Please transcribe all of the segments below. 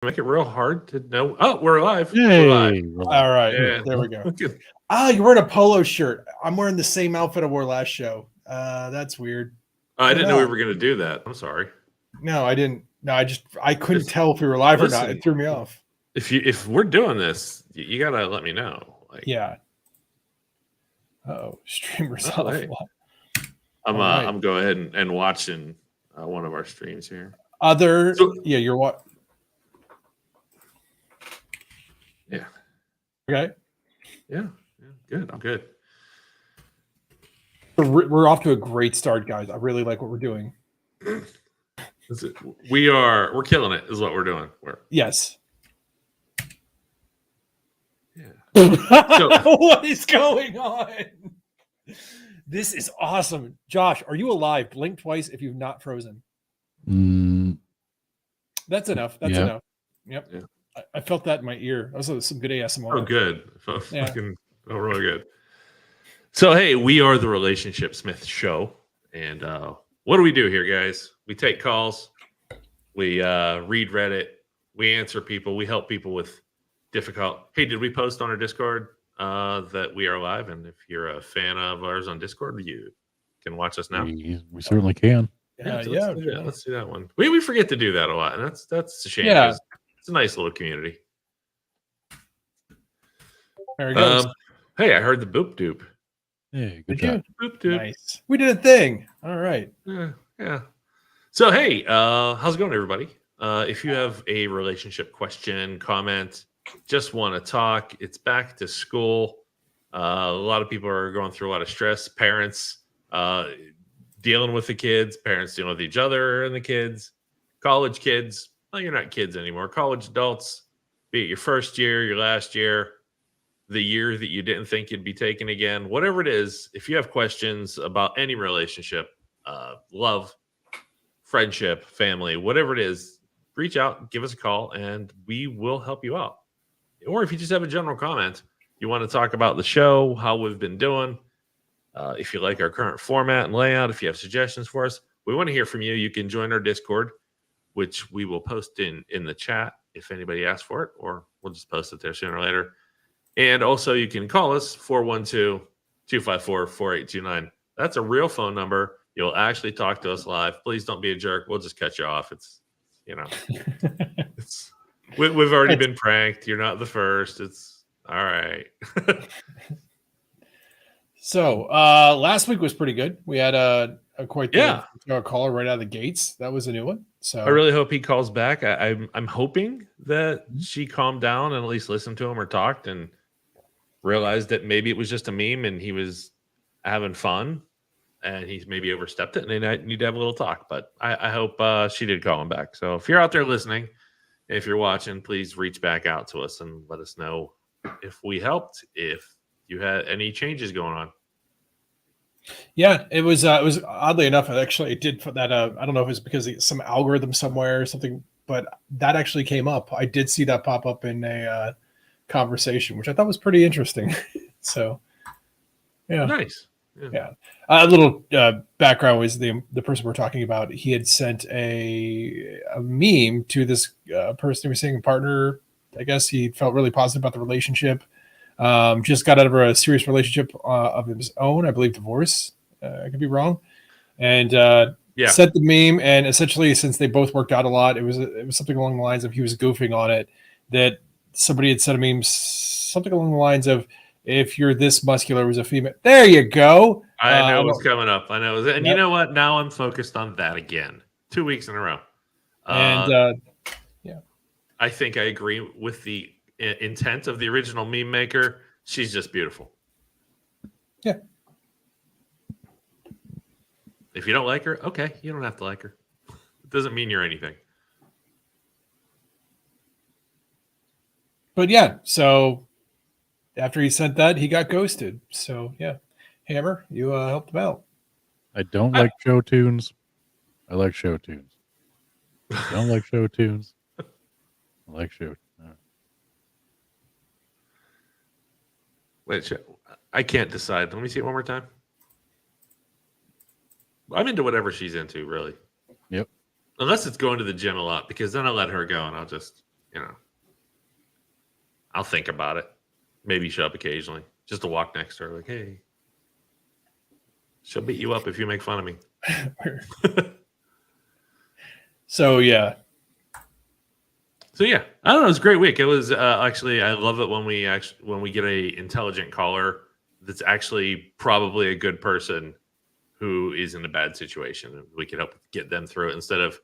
Make it real hard to know. Oh, we're live. Yay. We're live. All right, Yeah. there we go. You're wearing a polo shirt. I'm wearing the same outfit I wore last show. That's weird. I didn't know we were going to do that. I'm sorry. No, I didn't. No, I couldn't tell if we were live or not. It threw me off. If we're doing this, you gotta let me know. Like, yeah. Oh, streamers off. Hey. I'm going ahead and watching one of our streams here. You're what? Yeah. Okay. Yeah. Good. I'm good. We're off to a great start, guys. I really like what we're doing. We're killing it, is what we're doing. Yes. Yeah. What is going on? This is awesome. Josh, are you alive? Blink twice if you've not frozen. That's enough. That's enough. Yep. Yeah. I felt that in my ear. That was some good ASMR. Oh, good. Really good. So, hey, we are the Relationship Smith Show. And what do we do here, guys? We take calls. We read Reddit. We answer people. We help people with difficult. Hey, did we post on our Discord that we are live? And if you're a fan of ours on Discord, you can watch us now. We certainly can. Let's do that one. We forget to do that a lot, and that's a shame. Yeah. It's a nice little community. There it goes. Hey, I heard the boop doop. Hey, good Did you? job. Boop doop. Nice. We did a thing. All right. Yeah. So, hey, how's it going, everybody? If you have a relationship question, comment, just want to talk, it's back to school. A lot of people are going through a lot of stress. Parents dealing with the kids, parents dealing with each other and the kids, college kids. Well, you're not kids anymore. College adults, be it your first year, your last year, the year that you didn't think you'd be taken again, whatever it is, if you have questions about any relationship, love, friendship, family, whatever it is, reach out, give us a call, and we will help you out. Or if you just have a general comment, you want to talk about the show, how we've been doing, if you like our current format and layout, if you have suggestions for us, we want to hear from you. You can join our Discord, which we will post in the chat if anybody asks for it, or we'll just post it there sooner or later. And also you can call us 412-254-4829. That's a real phone number. You'll actually talk to us live. Please don't be a jerk. We'll just cut you off. It's we've already been pranked. You're not the first. It's all right. So last week was pretty good. We had a caller right out of the gates. That was a new one. So I really hope he calls back. I'm hoping that she calmed down and at least listened to him or talked and realized that maybe it was just a meme and he was having fun and he's maybe overstepped it and they need to have a little talk. But I hope she did call him back. So if you're out there listening, if you're watching, please reach back out to us and let us know if we helped, if you had any changes going on. Yeah, it was oddly enough, it did put that, I don't know if it's because of some algorithm somewhere or something, but that actually came up. I did see that pop up in a conversation, which I thought was pretty interesting. So, yeah. Nice. Yeah. A little background was the person we're talking about. He had sent a meme to this person who was saying partner. I guess he felt really positive about the relationship. Just got out of a serious relationship of his own, I believe divorce. I could be wrong. And sent the meme. And essentially, since they both worked out a lot, it was something along the lines of he was goofing on it. That somebody had sent a meme, something along the lines of, if you're this muscular as a female. There you go. I know what's coming up. I know. And you know what? Now I'm focused on that again. 2 weeks in a row. And I think I agree with the intent of the original meme maker. She's just beautiful. Yeah. If you don't like her, okay, you don't have to like her. It doesn't mean you're anything. But yeah, so after he sent that, he got ghosted. So yeah, Hammer, you helped him out. I don't like show tunes. I like show tunes. I don't like show tunes. I like show. Wait, I can't decide. Let me see it one more time. I'm into whatever she's into, really. Yep. Unless it's going to the gym a lot, because then I'll let her go and I'll just you know, I'll think about it. Maybe show up occasionally just to walk next to her, like, hey, she'll beat you up if you make fun of me. So yeah, So yeah, I don't know. It was a great week. It was actually, I love it when we get a intelligent caller that's actually probably a good person who is in a bad situation, and we can help get them through it instead of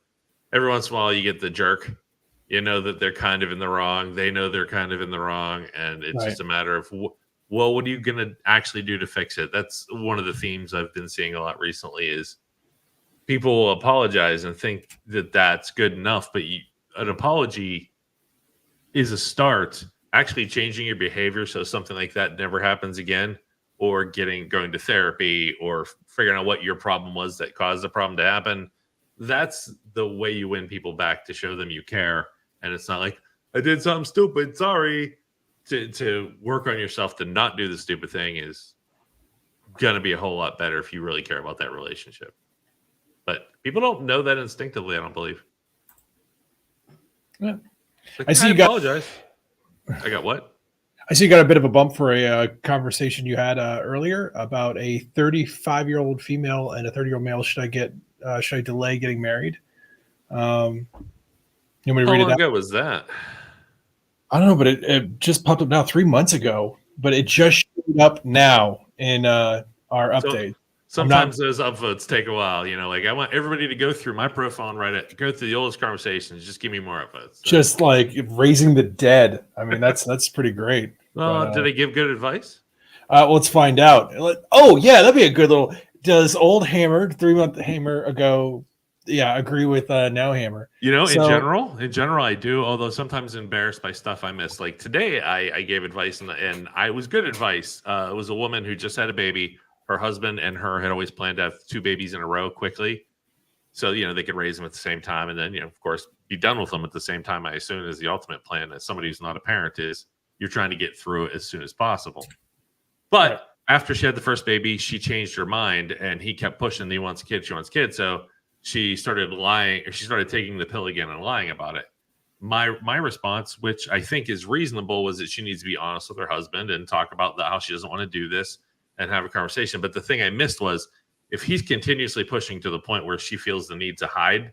every once in a while you get the jerk. You know that they're kind of in the wrong. They know they're kind of in the wrong, and it's Right. just a matter of well, what are you going to actually do to fix it? That's one of the themes I've been seeing a lot recently. Is people will apologize and think that that's good enough, but an apology is a start. Actually changing your behavior so something like that never happens again, or going to therapy, or figuring out what your problem was that caused the problem to happen. That's the way you win people back, to show them you care. And it's not like, I did something stupid, sorry. To work on yourself to not do the stupid thing is gonna be a whole lot better if you really care about that relationship. But people don't know that instinctively, I don't believe. Yeah. Like, I see you got- apologize. I got what? I see you got a bit of a bump for a conversation you had earlier about a 35-year-old female and a 30-year-old male. Should I delay getting married? You want me to How read long it out? ago was that? I don't know, but it just popped up now 3 months ago. But it just showed up now in our update. Sometimes those upvotes take a while. Like, I want everybody to go through my profile and go through the oldest conversations. Just give me more upvotes. So. Just like raising the dead. I mean, that's pretty great. Well, But, did they give good advice? let's find out. Oh yeah, that'd be a good little. Does old Hammer 3-month Hammer ago? Yeah, agree with now Hammer. In general, I do. Although sometimes embarrassed by stuff I miss. Like today, I gave advice and I was good advice. It was a woman who just had a baby. Her husband and her had always planned to have 2 babies in a row quickly, so they could raise them at the same time, and then of course be done with them at the same time. I assume is the ultimate plan. As somebody who's not a parent, is you're trying to get through it as soon as possible. But Right. after she had the first baby, she changed her mind, and he kept pushing. He wants kids. She wants kids. So she started lying, or she started taking the pill again and lying about it. My response, which I think is reasonable, was that she needs to be honest with her husband and talk about how she doesn't want to do this and have a conversation. But the thing I missed was, if he's continuously pushing to the point where she feels the need to hide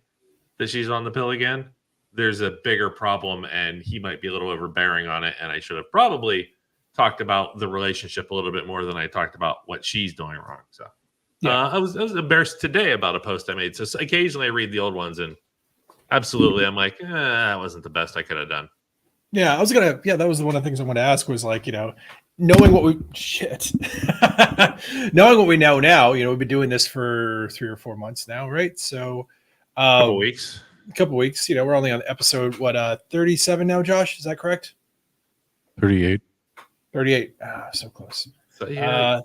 that she's on the pill again, there's a bigger problem, and he might be a little overbearing on it. And I should have probably talked about the relationship a little bit more than I talked about what she's doing wrong. So Yeah. I was embarrassed today about a post I made. So occasionally I read the old ones, and absolutely I'm like, that wasn't the best I could have done. Yeah, that was one of the things I wanted to ask was like, knowing what knowing what we know now, we've been doing this for 3 or 4 months now, right? So, A couple weeks. we're only on episode, 37 now, Josh? Is that correct? 38. 38. So close. So yeah,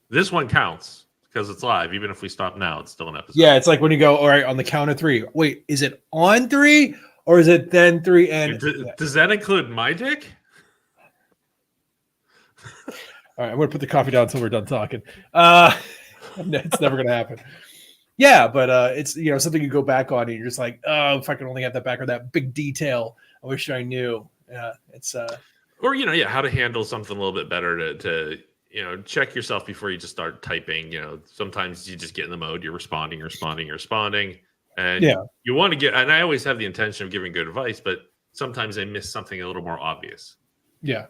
this one counts because it's live. Even if we stop now, it's still an episode. Yeah, it's like when you go, all right, on the count of 3. Wait, is it on 3 or is it then 3? And Does that include my dick? all right, I'm going to put the coffee down until we're done talking. It's never going to happen. Yeah, but it's something you go back on and you're just like, oh, if I could only have that back, or that big detail, I wish I knew. Yeah, it's Or how to handle something a little bit better to check yourself before you just start typing. Sometimes you just get in the mode, you're responding, and you want to get. And I always have the intention of giving good advice, but sometimes I miss something a little more obvious. yeah.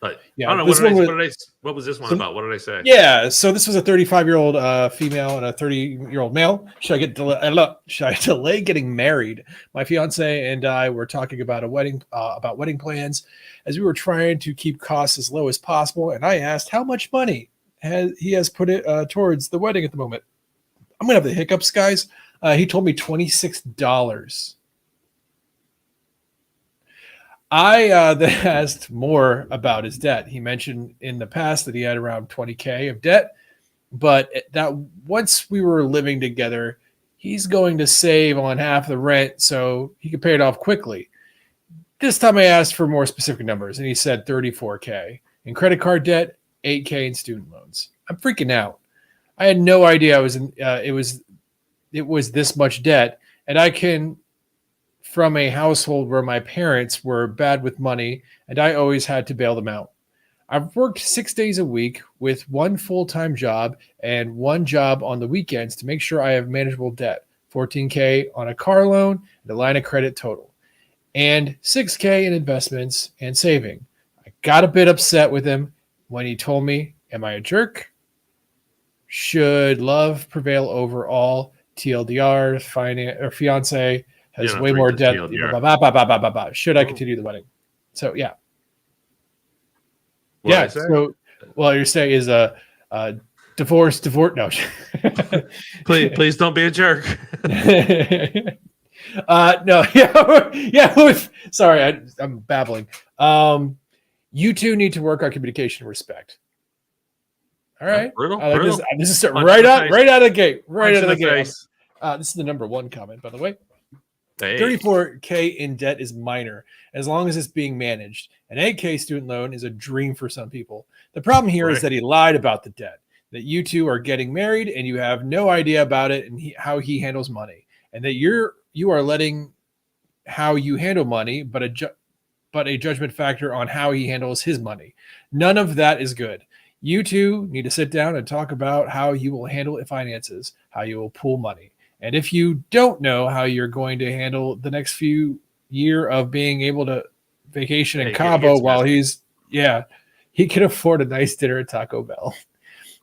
But Yeah, I don't know. What was this one about? What did I say? Yeah, so this was a 35-year-old female and a 30-year-old male. Should I delay getting married? My fiance and I were talking about wedding plans, as we were trying to keep costs as low as possible. And I asked how much money he has put it towards the wedding at the moment. I'm gonna have the hiccups, guys. He told me $26. I then asked more about his debt. He mentioned in the past that he had around $20K of debt, but that once we were living together, he's going to save on half the rent so he could pay it off quickly. This time I asked for more specific numbers, and he said $34K in credit card debt, $8K in student loans. I'm freaking out. I had no idea it was this much debt, and I can from a household where my parents were bad with money and I always had to bail them out. I've worked 6 days a week with one full-time job and one job on the weekends to make sure I have manageable debt. $14K on a car loan and a line of credit total, and $6K in investments and saving. I got a bit upset with him when he told me, am I a jerk? Should love prevail over all? TLDR, fiance has don't way have to more read the debt. TLDR. Blah, blah, blah, blah, blah, blah. Should I Oh. continue the wedding? So, yeah. What'd I Yeah. say? So, well, you're saying is divorce. No. please don't be a jerk. No. Yeah. Sorry, I'm babbling. You two need to work on communication and respect. All right. Brutal, I like brutal. this is Punch right in the out face. right out of the gate. Right Punch out of in the the gate. face. This is the number one comment, by the way. Hey. 34K in debt is minor as long as it's being managed. An 8K student loan is a dream for some people. The problem here is Right. that he lied about the debt, that you two are getting married and you have no idea about it and how he handles money, and that you are letting how you handle money, but a judgment factor on how he handles his money. None of that is good. You two need to sit down and talk about how you will handle finances, how you will pool money. And if you don't know how you're going to handle the next few year of being able to vacation in Hey, Cabo it's while messy. he can afford a nice dinner at Taco Bell.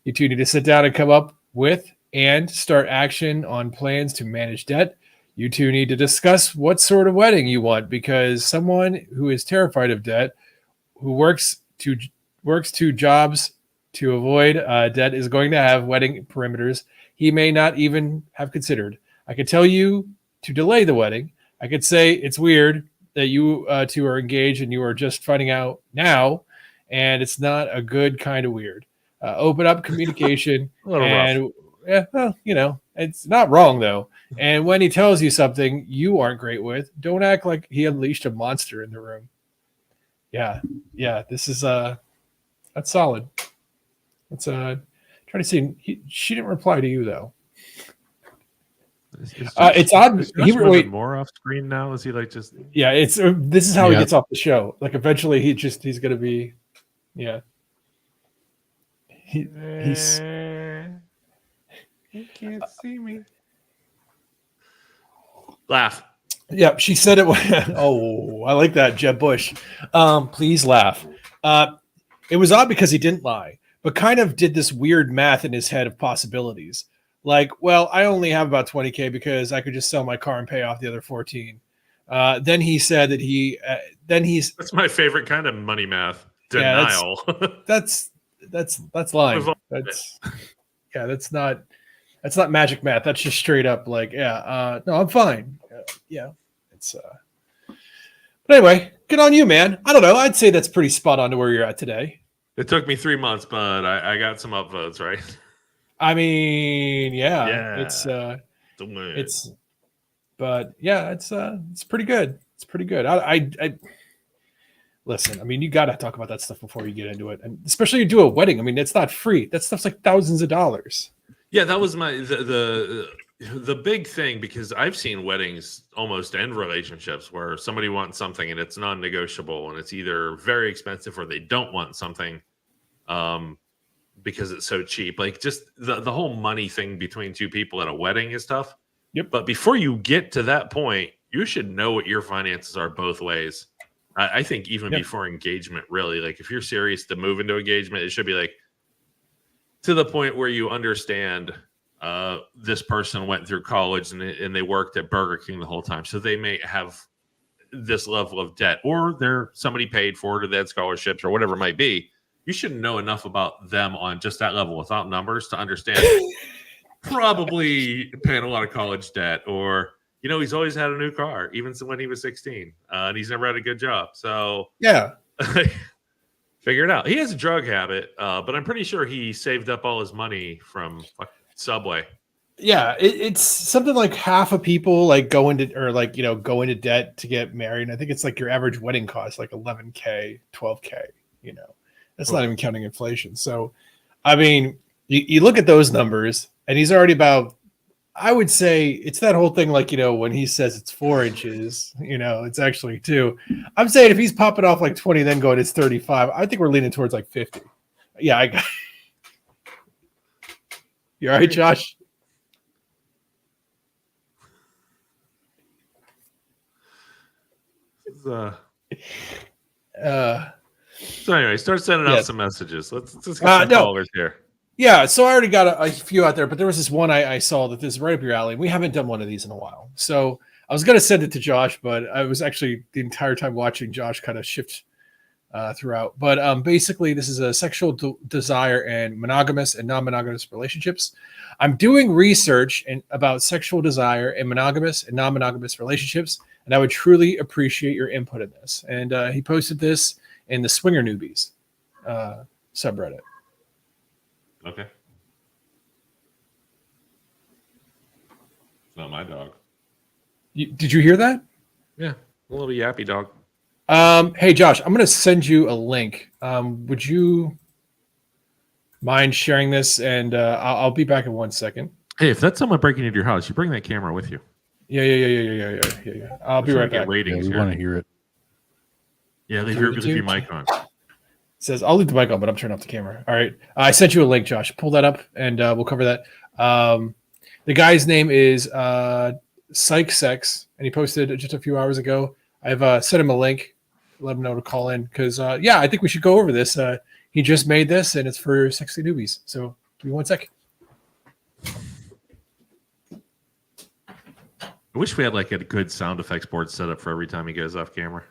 You two need to sit down and come up with and start action on plans to manage debt. You two need to discuss what sort of wedding you want, because someone who is terrified of debt, who works two jobs to avoid debt, is going to have wedding perimeters he may not even have considered. I could tell you to delay the wedding. I could say it's weird that you two are engaged and you are just finding out now, and it's not a good kind of weird. Open up communication. A little rough. Yeah, well, it's not wrong though. And when he tells you something you aren't great with, don't act like he unleashed a monster in the room. Yeah. This is that's solid. That's trying to see. She didn't reply to you though. It's odd. Is He Josh wait. moving more off screen now? Is he like just? Yeah, it's this is how he Yeah. gets off the show. Like eventually, he's gonna be. Yeah. He's. You can't see me. Laugh. Yeah, she said it. Oh, I like that, Jeb Bush. Please laugh. It was odd because he didn't lie, but kind of did this weird math in his head of possibilities. Like, well, I only have about 20K because I could just sell my car and pay off the other 14. Then he said that That's my favorite kind of money math. Yeah, that's- Denial. that's lying. We've all- That's not magic math. That's just straight up like, no, I'm fine. It's but anyway, good on you, man. I don't know. I'd say that's pretty spot on to where you're at today. It took me 3 months, but I got some upvotes, right? I mean, Yeah. it's pretty good. It's pretty good. I listen. I mean, you got to talk about that stuff before you get into it, and especially you do a wedding. I mean, it's not free. That stuff's like thousands of dollars. Yeah, that was the big thing, because I've seen weddings almost end relationships where somebody wants something and it's non-negotiable, and it's either very expensive or they don't want something because it's so cheap. Like just the whole money thing between two people at a wedding is tough. Yep. But before you get to that point, you should know what your finances are both ways. I think even Yep. before engagement, really, like if you're serious to move into engagement, it should be like to the point where you understand this person went through college and they worked at Burger King the whole time. So they may have this level of debt, or somebody paid for it, or they had scholarships or whatever it might be. You should know enough about them on just that level without numbers to understand probably paying a lot of college debt, or, he's always had a new car, even when he was 16, and he's never had a good job. So Yeah. figure it out. He has a drug habit, but I'm pretty sure he saved up all his money from Subway. Yeah, it's something like half of people like go into debt to get married. And I think it's like your average wedding cost like 11K, 12K. That's not even counting inflation. So, I mean, you look at those numbers, and he's already about I would say it's that whole thing, like, when he says it's 4 inches, it's actually 2. I'm saying if he's popping off like 20, then going it's 35, I think we're leaning towards like 50. Yeah, I got. You all right, Josh? Uh, Uh, so anyway, start sending out Yes. some messages. Let's get some no. callers here. Yeah, so I already got a few out there, but there was this one I saw that this is right up your alley. We haven't done one of these in a while. So I was going to send it to Josh, but I was actually the entire time watching Josh kind of shift throughout. But basically, this is a sexual desire and monogamous and non-monogamous relationships. I'm doing research about sexual desire and monogamous and non-monogamous relationships, and I would truly appreciate your input in this. And he posted this in the Swinger Newbies subreddit. Okay. It's not my dog. Did you hear that? Yeah, a little yappy dog. Hey Josh, I'm gonna send you a link. Would you mind sharing this? And I'll be back in 1 second. Hey, if that's someone breaking into your house, you bring that camera with you. Yeah. I'll be right back. Yeah, Ratings we here. want to hear it. Yeah, leave your mic on. It says I'll leave the mic on, but I'm turning off the camera. All right, I sent you a link, Josh. Pull that up, and we'll cover that. The guy's name is Psych Sex, and he posted just a few hours ago. I've sent him a link. Let him know to call in because I think we should go over this. He just made this, and it's for sexy newbies. So give me 1 second. I wish we had like a good sound effects board set up for every time he goes off camera.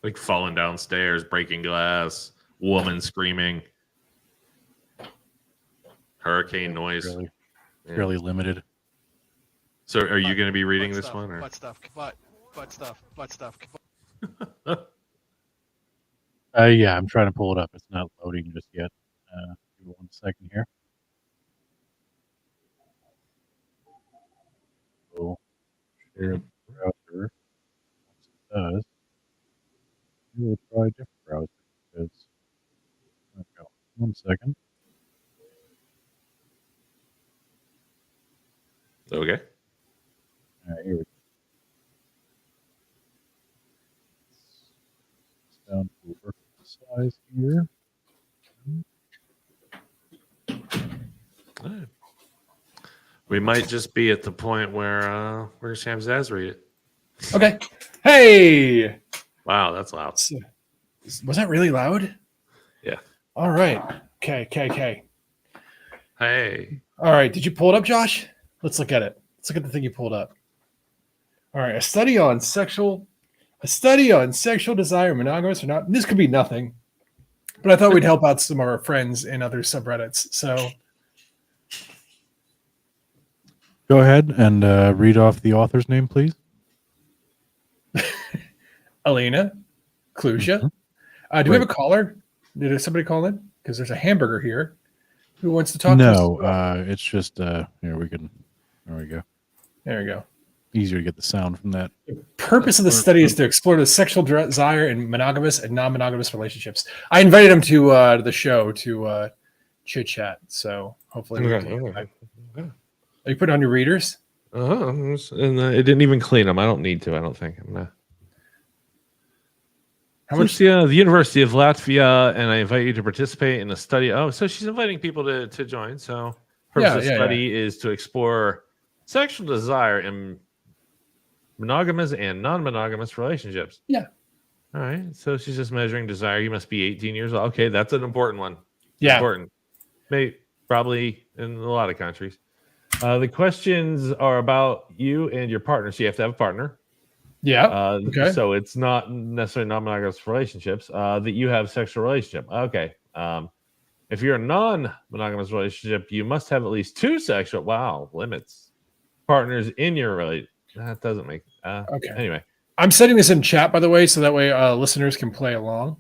Like falling downstairs, breaking glass, woman screaming, hurricane noise. Really, Yeah. really limited. So, are you going to be reading this stuff, one? Or? Butt stuff. Butt stuff. Yeah, I'm trying to pull it up. It's not loading just yet. Give me 1 second here. So, share the browser. Once it does, we will try a different browser because. Okay, 1 second. Okay. All right, here we go. It's down to a vertical size here. All right. We might just be at the point where Sam Zaz read it. Okay. Hey, Wow, that's loud. was that really loud? Yeah. All right. Okay. Hey. All right. Did you pull it up, Josh? Let's look at it. Let's look at the thing you pulled up. All right. A study on sexual desire, monogamous or not. This could be nothing, but I thought we'd help out some of our friends in other subreddits. So Go ahead and read off the author's name, please. Elena Klusia. Mhm. Do we have a caller? Did somebody call in? Because there's a hamburger here. Who wants to talk to No, us? it's just here we can. There we go. There you go. Easier to get the sound from that. The purpose of the study is to explore the sexual desire in monogamous and non-monogamous relationships. I invited him to the show to chit chat. So hopefully, Okay. Are you putting on your readers? And it didn't even clean them. I don't need to. I don't think. How much? The University of Latvia, and I invite you to participate in a study. Oh, so she's inviting people to join. So, purpose of the study is to explore sexual desire in monogamous and non-monogamous relationships. Yeah. All right. So she's just measuring desire. You must be 18 years old. Okay, that's an important one. Yeah. Important. Probably in a lot of countries. The questions are about you and your partner. So you have to have a partner. Yeah. Okay. So it's not necessarily non-monogamous relationships that you have sexual relationship. Okay. If you're a non-monogamous relationship, you must have at least 2 sexual limits partners in your relationship. That doesn't make Okay. Anyway, I'm setting this in chat, by the way, so that way listeners can play along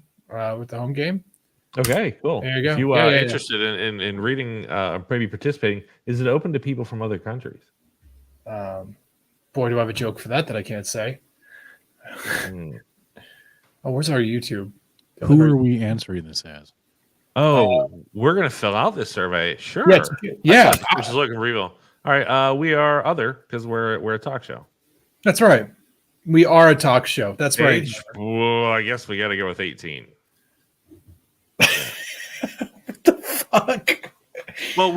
with the home game. okay, cool. There you go. If you Yeah, are yeah, interested in reading, maybe participating, is it open to people from other countries? Boy, do I have a joke for that I can't say. Hmm. Oh, where's our YouTube? Who are we answering this as? Oh, we're gonna fill out this survey. Sure. Yeah. Just looking for people. All right. We are other because we're a talk show. That's right. We are a talk show. That's right. Age? Well, I guess we got to go with 18. What the fuck? Well,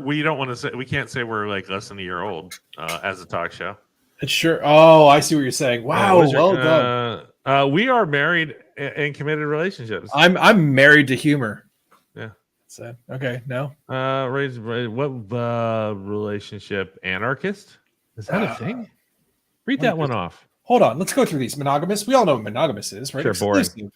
we don't want to say, we can't say we're like less than a year old as a talk show. It's sure. Oh, I see what you're saying. Wow, What's your- well done. We are married in committed relationships. I'm married to humor. Yeah. So okay, no. What relationship? Anarchist? Is that a thing? Read that one off. Hold on. Let's go through these. Monogamous. We all know what monogamous is, right? Sure, boring. Exclusive.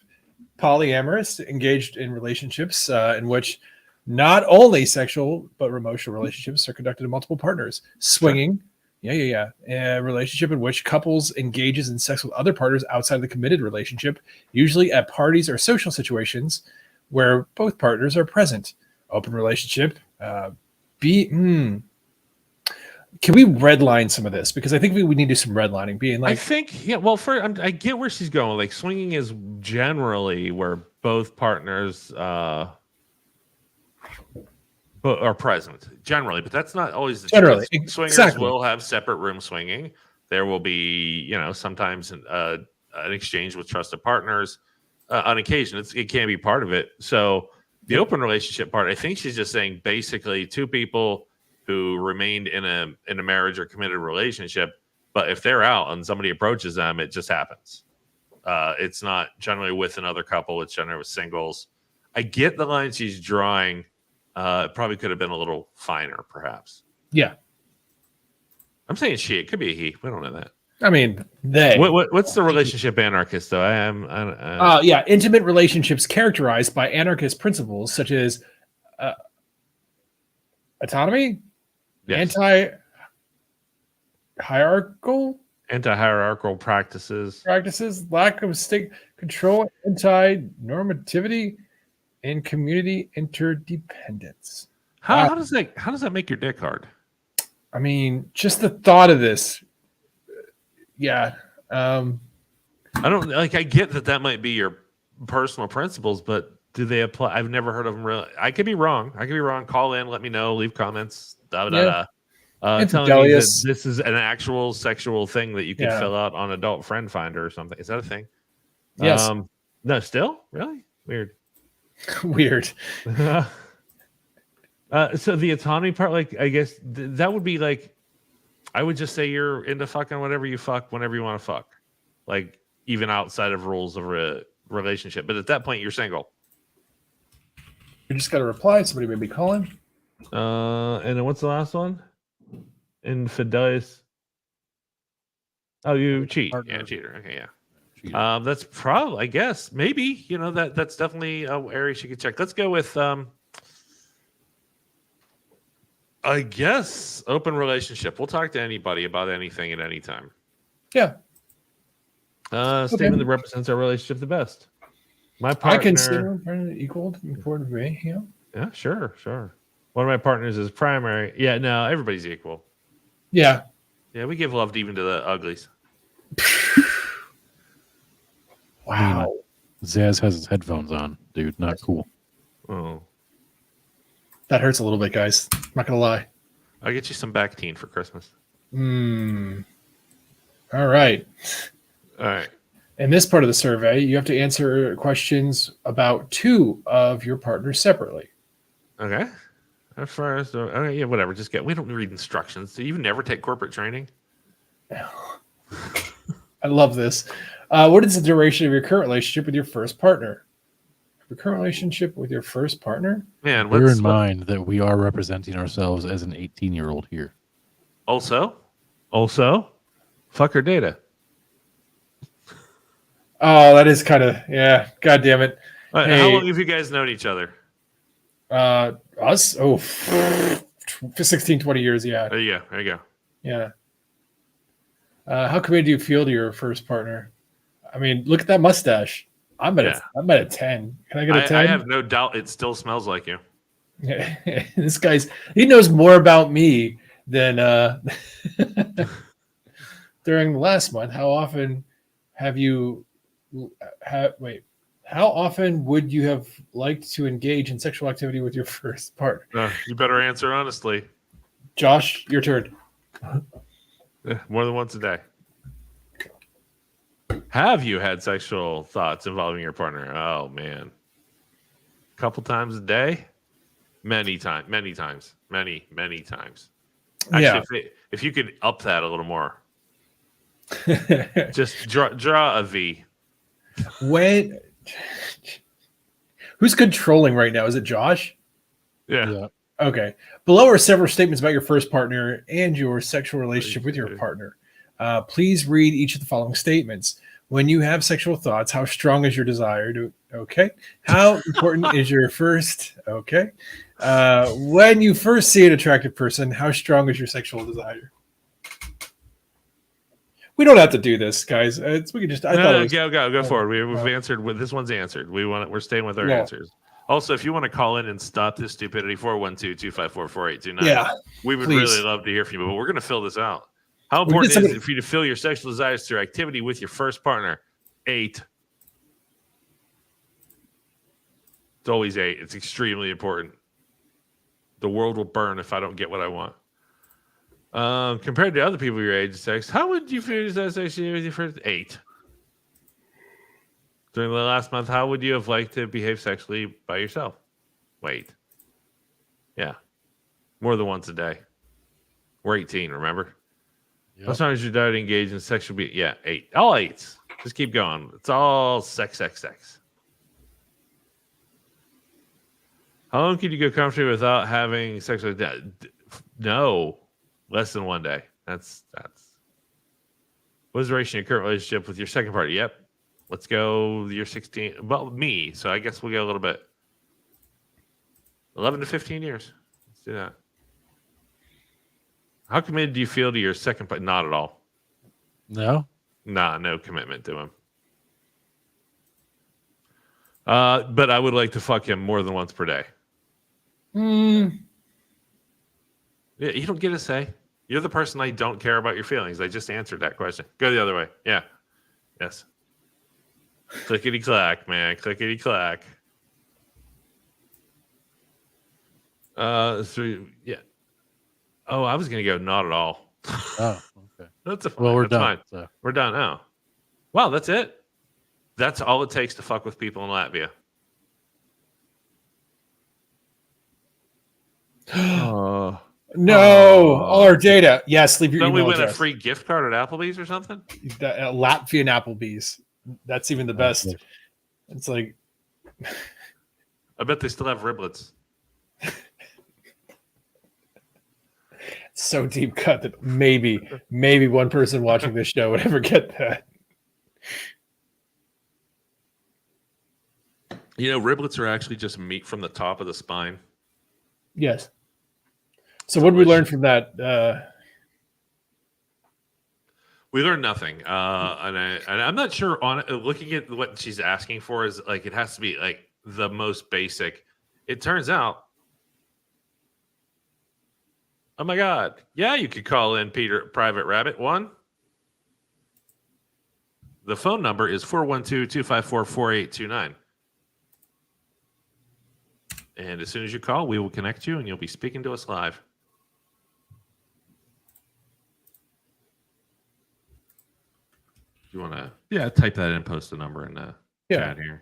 Polyamorous, engaged in relationships in which not only sexual but emotional relationships are conducted in multiple partners. Swinging. Yeah. A relationship in which couples engages in sex with other partners outside of the committed relationship, usually at parties or social situations where both partners are present. Open relationship. Can we redline some of this? Because I think we need to do some redlining. Being like, I think, yeah. Well, I get where she's going. Like swinging is generally where both partners are present, generally, but that's not always the Generally, truth. Swingers exactly. will have separate room swinging. There will be, sometimes an exchange with trusted partners. On occasion, it can be part of it. So the open relationship part, I think she's just saying basically two people who remained in a marriage or committed relationship, but if they're out and somebody approaches them, it just happens. It's not generally with another couple; it's generally with singles. I get the line she's drawing. It probably could have been a little finer, perhaps. yeah. I'm saying she. It could be a he. We don't know that. I mean, they. What's the relationship anarchist though? Yeah, intimate relationships characterized by anarchist principles such as autonomy, Yes. Anti-hierarchical practices, lack of state control, anti-normativity, and community interdependence. How does that make your dick hard? I mean, just the thought of this. Yeah. I don't like. I get that might be your personal principles, but do they apply? I've never heard of them. Really, I could be wrong. Call in, let me know, leave comments. Telling you that this is an actual sexual thing that you can fill out on Adult Friend Finder or something. Is that a thing? Yes. No, still really weird. Weird. So the autonomy part, like, I guess that would be like, I would just say you're into fucking whatever you fuck whenever you want to fuck, like even outside of rules of a relationship. But at that point, you're single. You just got to reply. Somebody may be calling. And then what's the last one? Infidelis. Oh, you cheat. Partner. Yeah, cheater. Okay, yeah. Cheater. That's probably, I guess, maybe, that's definitely an area she could check. Let's go with, I guess, open relationship. We'll talk to anybody about anything at any time. Yeah. Statement that represents our relationship the best. My partner. I consider equal important to me. Yeah. Yeah, sure. One of my partners is primary. Yeah, no, everybody's equal. Yeah. Yeah, we give love even to the uglies. Wow. Zaz has his headphones on, dude. Not cool. Oh, That hurts a little bit, guys. I'm not gonna lie. I'll get you some Bactine for Christmas. All right. All right. In this part of the survey, you have to answer questions about two of your partners separately. Okay. At first, okay, yeah, whatever. We don't read instructions. Do you never take corporate training? I love this. What is the duration of your current relationship with your first partner? Your current relationship with your first partner? Man, Bear in mind that we are representing ourselves as an 18-year-old here. Also, fuck her data. Oh, that is kind of, yeah. God damn it. All right, Hey. how long have you guys known each other? Us? Oh, 16, 20 years. Yeah. There you go. Yeah. How committed do you feel to your first partner? I mean, look at that mustache. I'm at a 10. Can I get a 10? I have no doubt it still smells like you. This he knows more about me than during the last month. How often would you have liked to engage in sexual activity with your first partner? You better answer honestly. Josh, your turn. More than once a day. Have you had sexual thoughts involving your partner? Oh man, a couple times a day, many times. Actually, if you could up that a little more, just draw a V. When? Who's controlling right now? Is it Josh? Yeah. Yeah. Okay. Below are several statements about your first partner and your sexual relationship with your partner. Please read each of the following statements. When you have sexual thoughts, how strong is your desire to? Okay. How important is your first? Okay. When you first see an attractive person, how strong is your sexual desire? We don't have to do this, guys. We can just. I thought it was, Go forward. We've answered. This one's answered. We're staying with our answers. Also, if you want to call in and stop this stupidity, 412-254-4829. Yeah, we would please. really love to hear from you. But we're going to fill this out. How important is it for you to fill your sexual desires through activity with your first partner? 8. It's always 8. It's extremely important. The world will burn if I don't get what I want. Compared to other people your age and sex, how would you feel yourself sexually with your first? 8. During the last month, how would you have liked to behave sexually by yourself? Wait. Yeah. More than once a day. We're 18, remember? Yep. As long as you're not engaged in sexual 8. All 8s. Just keep going. It's all sex. How long could you go comfortably without having sex with that? No. Less than 1 day. That's. What is the duration of your current relationship with your second partner? Yep. Let's go. You're 16. Well, me. So I guess we'll go a little bit. 11 to 15 years. Let's do that. How committed do you feel to your second partner? Not at all. No. Nah, no commitment to him. But I would like to fuck him more than once per day. Yeah, you don't get a say. You're the person I don't care about your feelings. I just answered that question. Go the other way. Yeah. Yes. Clickety clack, man. Clickety clack. Yeah. Oh, I was gonna go not at all. Oh, okay. That's Well, we're that's done. fine. So. We're done now. Wow, that's it. That's all it takes to fuck with people in Latvia. Oh. No, all our data. Yes, leave your Don't we email win a address. free gift card at Applebee's or something? Latvian Applebee's. That's even the best. Okay. It's like I bet they still have riblets. so deep cut that maybe one person watching this show would ever get that. You know, riblets are actually just meat from the top of the spine. Yes. So what did we learn from that? We learned nothing, and I'm not sure. On looking at what she's asking for is like it has to be like the most basic. It turns out, oh my god, yeah, you could call in Peter Private Rabbit 1. The phone number is 412-254-4829. And as soon as you call, we will connect you, and you'll be speaking to us live. You want to type that in, post the number in the chat here,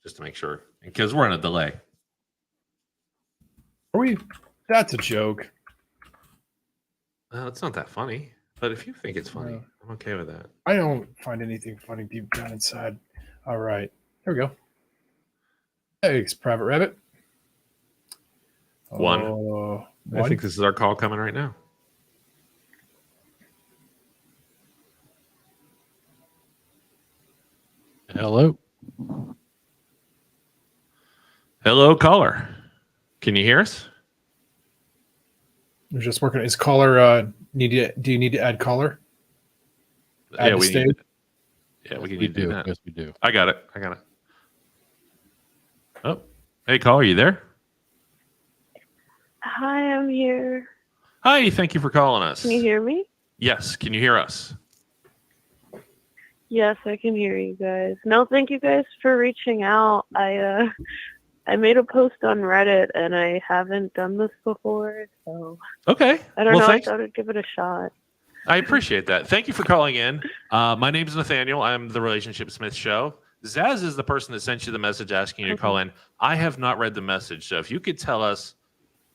just to make sure, because we're on a delay. Are we? That's a joke. It's not that funny, but if you think it's funny, I'm okay with that. I don't find anything funny deep down inside. All right, here we go. Thanks, Private Rabbit. One. I think this is our call coming right now. Hello. Hello, caller. Can you hear us? We're just working. Is caller do you need to add caller? Add we stage? need. Yeah, we can do that. Yes, we do. I got it. Oh, hey, caller, are you there? Hi, I'm here. Hi, thank you for calling us. Can you hear me? Yes, can you hear us? Yes, I can hear you guys. No, thank you guys for reaching out. I I made a post on Reddit, and I haven't done this before, so Okay. I don't Well, know. thanks. I thought I'd give it a shot. I appreciate that. Thank you for calling in. My name is Nathaniel. I'm the Relationship Smith Show. Zaz is the person that sent you the message asking you to call in. I have not read the message, so if you could tell us,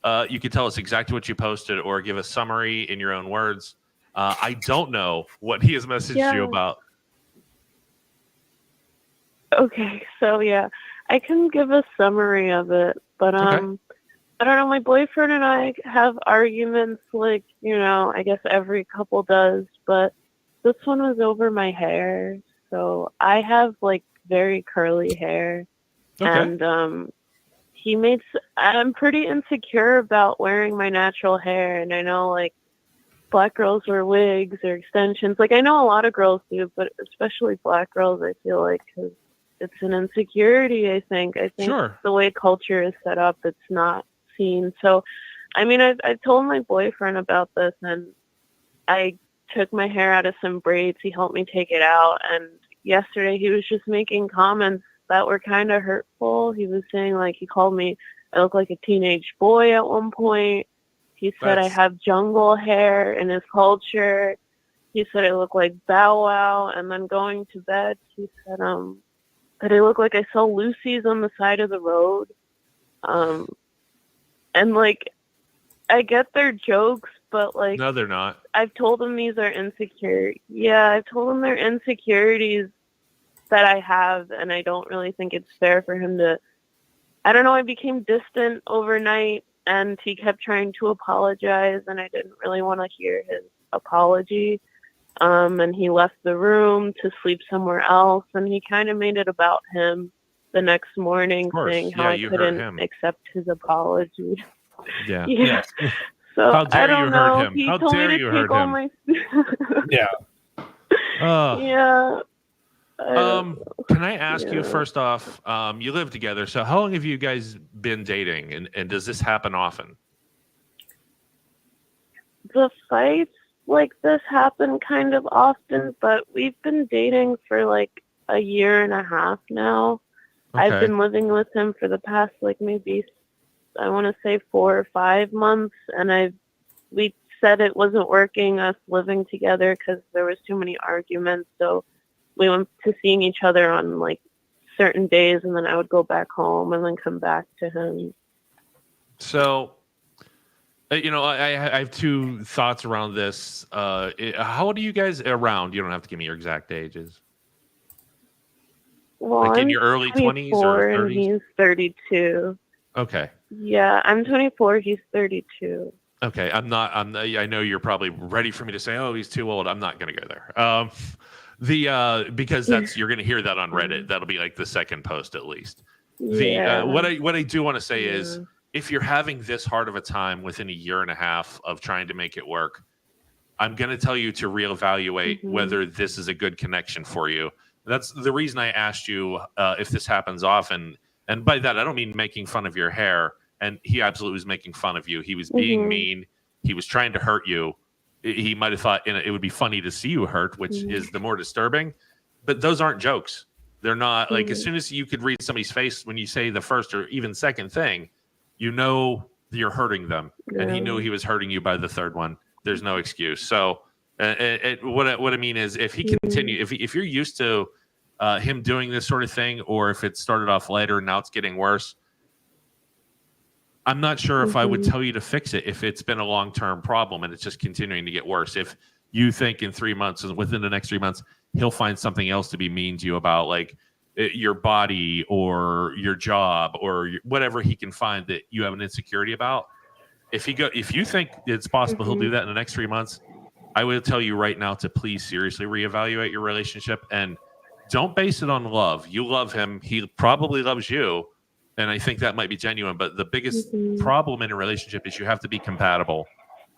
exactly what you posted, or give a summary in your own words. I don't know what he has messaged you about. Okay, so yeah, I can give a summary of it, but Okay. I don't know. My boyfriend and I have arguments, like, I guess every couple does, but this one was over my hair. So I have like very curly hair, Okay. and I'm pretty insecure about wearing my natural hair, and I know like black girls wear wigs or extensions. Like I know a lot of girls do, but especially black girls, I feel like, 'cause it's an insecurity. I think Sure. the way culture is set up, it's not seen. So, I mean, I told my boyfriend about this, and I took my hair out of some braids. He helped me take it out, and yesterday he was just making comments that were kind of hurtful. He was saying, like, he called me, I look like a teenage boy at one point. He said I That's have jungle hair in his culture. He said I look like Bow Wow, and then going to bed, he said that I look like I sell Lucy's on the side of the road. And like I get their jokes, but like no, they're not. I've told him these are insecure. Yeah, I've told him they're insecurities that I have, and I don't really think it's fair for him to. I don't know. I became distant overnight, and he kept trying to apologize, and I didn't really want to hear his apology. And he left the room to sleep somewhere else, and he kind of made it about him the next morning, Of course. saying how Yeah, I you hurt couldn't him. accept his apology. Yeah. Yeah. So How dare I don't you know. hurt him? He How told dare me to you take hurt all him? my. Yeah. Yeah. I don't Can I ask you Yeah. first off? You live together, so how long have you guys been dating, and does this happen often? The fights like this happen kind of often, but we've been dating for like a year and a half now. I've Okay. been living with him for the past like maybe I want to say 4 or 5 months, and we said it wasn't working us living together because there was too many arguments. So we went to seeing each other on like certain days, and then I would go back home and then come back to him. So, I have two thoughts around this. How old are you guys around? You don't have to give me your exact ages. Well, Like in I'm your early 20s 24 or and 30s? he's 32. Okay. Yeah, I'm 24. He's 32. Okay. I know you're probably ready for me to say, "Oh, he's too old." I'm not going to go there. Because you're going to hear that on Reddit. That'll be like the second post at least. Yeah. What I do want to say is, Yeah. if you're having this hard of a time within a year and a half of trying to make it work, I'm going to tell you to reevaluate whether this is a good connection for you. That's the reason I asked you if this happens often. And by that, I don't mean making fun of your hair. And he absolutely was making fun of you. He was being mean. He was trying to hurt you. He might have thought it would be funny to see you hurt, which is the more disturbing. But those aren't jokes. They're not like as soon as you could read somebody's face when you say the first or even second thing, you know you're hurting them. And he knew he was hurting you by the third one. There's no excuse. So what I mean is if he continue, if you're used to him doing this sort of thing, or if it started off later and now it's getting worse, I'm not sure if I would tell you to fix it if it's been a long-term problem and it's just continuing to get worse. If you think in 3 months and within the next 3 months, he'll find something else to be mean to you about, like your body or your job or whatever he can find that you have an insecurity about. If you think it's possible he'll do that in the next 3 months, I would tell you right now to please seriously reevaluate your relationship and don't base it on love. You love him. He probably loves you. And I think that might be genuine. But the biggest problem in a relationship is you have to be compatible.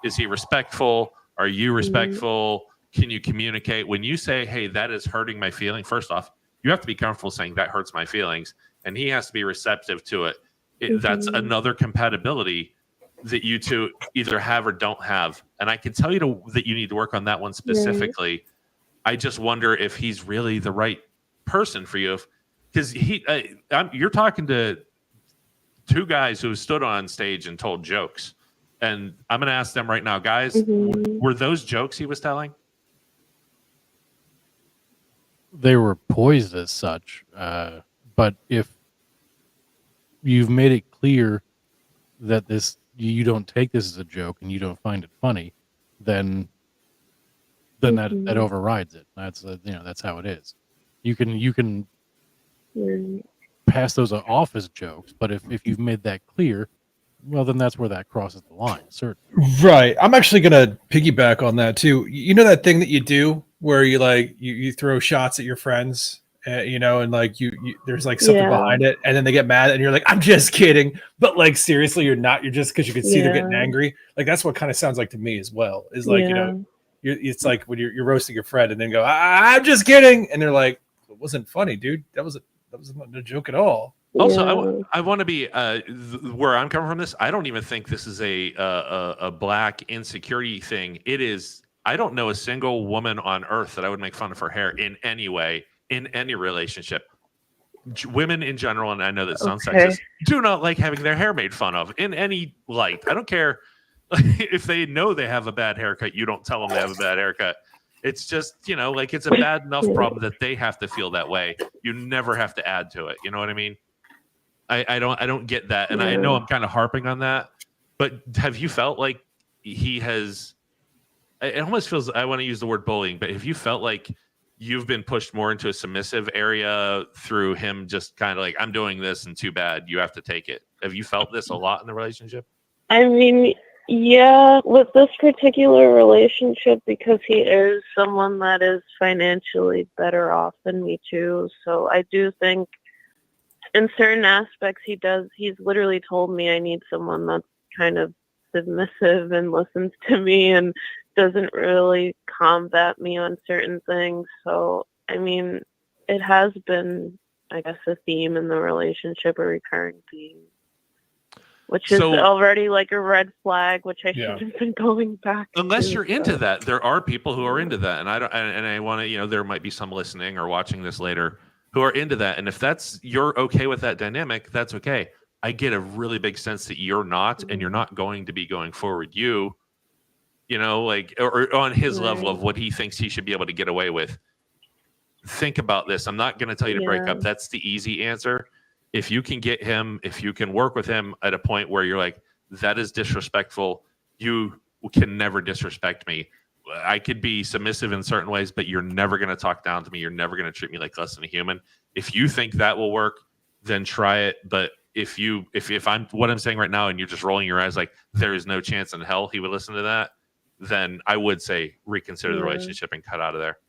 Is he respectful? Are you respectful? Can you communicate? When you say, hey, that is hurting my feeling, first off, you have to be comfortable saying that hurts my feelings. And he has to be receptive to it. That's another compatibility that you two either have or don't have. And I can tell you that you need to work on that one specifically. Right. I just wonder if he's really the right person for you. Because you're talking to two guys who stood on stage and told jokes. And I'm going to ask them right now, guys, were those jokes he was telling? They were poised as such. But if you've made it clear that you don't take this as a joke and you don't find it funny, then that overrides it. That's that's how it is. You can pass those off as jokes, but if you've made that clear, well, then that's where that crosses the line, certainly. Right. I'm actually gonna piggyback on that too. You know that thing that you do where you like you throw shots at your friends, and like you there's like something behind it, and then they get mad, and you're like, I'm just kidding, but like seriously, you're not. You're just because you can see they're getting angry. Like that's what kind of sounds like to me as well. Is like it's like when you're roasting your friend, and then go, I'm just kidding, and they're like, it wasn't funny, dude. That wasn't a joke at all. Also, I want to be where I'm coming from. This, I don't even think this is a black insecurity thing. It is. I don't know a single woman on earth that I would make fun of her hair in any way, in any relationship. Women in general, and I know that sounds sexist, do not like having their hair made fun of in any light. I don't care if they know they have a bad haircut. You don't tell them they have a bad haircut. It's just, like it's a bad enough problem that they have to feel that way. You never have to add to it. You know what I mean? I don't get that. And I know I'm kind of harping on that, but have you felt like he has, it almost feels, I want to use the word bullying, but have you felt like you've been pushed more into a submissive area through him just kind of like, I'm doing this and too bad, you have to take it? Have you felt this a lot in the relationship? I mean, yeah, with this particular relationship, because he is someone that is financially better off than me too. So I do think in certain aspects he's literally told me I need someone that's kind of submissive and listens to me and doesn't really combat me on certain things. So, I mean, it has been, I guess, a theme in the relationship, a recurring theme. Which is already like a red flag, which I should have been going back. Unless you're into that, there are people who are into that, and I want to, there might be some listening or watching this later who are into that, and if you're okay with that dynamic, that's okay. I get a really big sense that you're not, and you're not going to be going forward. Or on his level of what he thinks he should be able to get away with. Think about this. I'm not going to tell you to break up. That's the easy answer. If you can get him, if you can work with him at a point where you're like, that is disrespectful, you can never disrespect me. I could be submissive in certain ways, but you're never going to talk down to me. You're never going to treat me like less than a human. If you think that will work, then try it. But if I'm what I'm saying right now and you're just rolling your eyes like there is no chance in hell he would listen to that, then I would say reconsider the relationship and cut out of there.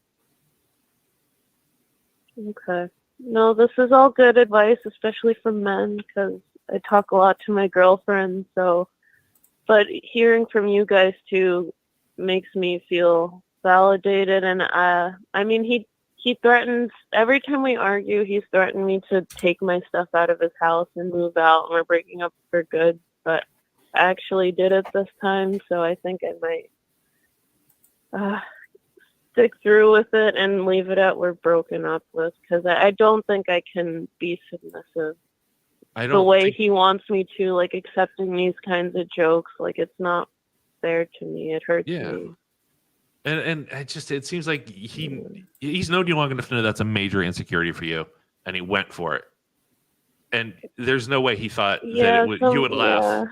Okay. No, this is all good advice, especially from men, because I talk a lot to my girlfriend. But hearing from you guys too makes me feel validated. And I mean, he threatens every time we argue. He's threatened me to take my stuff out of his house and move out, and we're breaking up for good. But I actually did it this time, so I think I might stick through with it and leave it at we're broken up with, because I don't think I can be submissive the way he wants me to, like accepting these kinds of jokes. Like, it's not fair to me. It hurts me. And it seems like he's known you long enough to know that's a major insecurity for you, and he went for it. And there's no way he thought that you would laugh.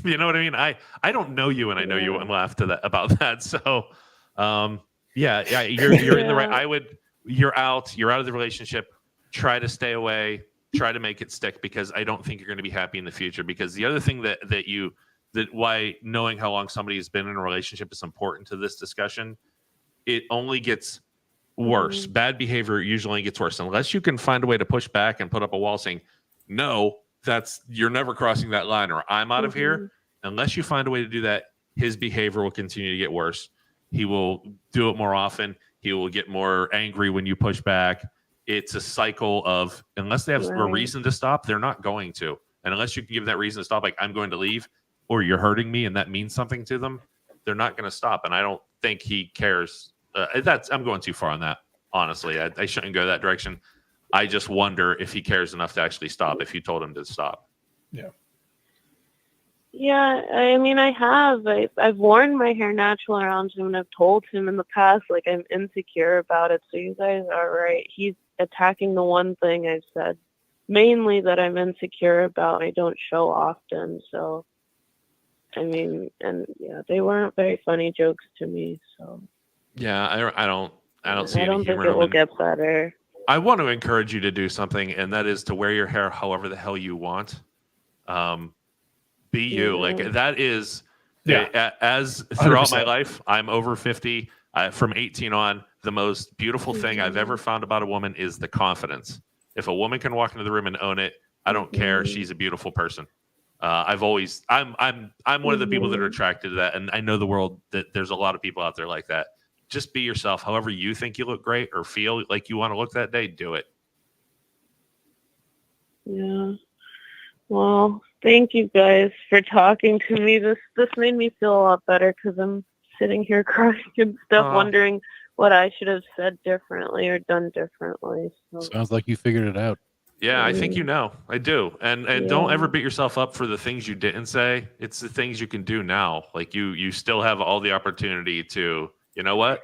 You know what I mean? I don't know you, and I know you wouldn't laugh about that. So, you're in the right. You're out of the relationship. Try to stay away. Try to make it stick, because I don't think you're going to be happy in the future. Because the other thing that why knowing how long somebody has been in a relationship is important to this discussion. It only gets worse. Bad behavior usually only gets worse unless you can find a way to push back and put up a wall saying, no, you're never crossing that line, or I'm out of here. Unless you find a way to do that, his behavior will continue to get worse. He will do it more often. He will get more angry when you push back. It's a cycle of, unless they have a reason to stop, they're not going to. And unless you can give that reason to stop, like, I'm going to leave, or you're hurting me, and that means something to them, they're not going to stop. And I don't think he cares. I'm going too far on that. Honestly, I shouldn't go that direction. I just wonder if he cares enough to actually stop if you told him to stop. Yeah, I mean, I have. I've worn my hair natural around him, and I've told him in the past, like, I'm insecure about it. So you guys are right. He's attacking the one thing I've said, mainly that I'm insecure about. I don't show often. So, I mean, and yeah, they weren't very funny jokes to me. So Yeah, I don't see I any don't think humor it in will them. get better. I want to encourage you to do something, and that is to wear your hair however the hell you want. Be you. Like Yeah. that is, Yeah. as throughout my 100%. life, I'm over 50. From 18 on, the most beautiful thing I've ever found about a woman is the confidence. If a woman can walk into the room and own it, I don't care. She's a beautiful person. I'm one of the people that are attracted to that, and I know the world that there's a lot of people out there like that. Just be yourself. However you think you look great or feel like you want to look that day, do it. Yeah. Well, thank you guys for talking to me. This made me feel a lot better because I'm sitting here crying and stuff, wondering what I should have said differently or done differently. So. Sounds like you figured it out. Yeah, I think you know. I do. And Yeah. don't ever beat yourself up for the things you didn't say. It's the things you can do now. Like you still have all the opportunity to, you know what?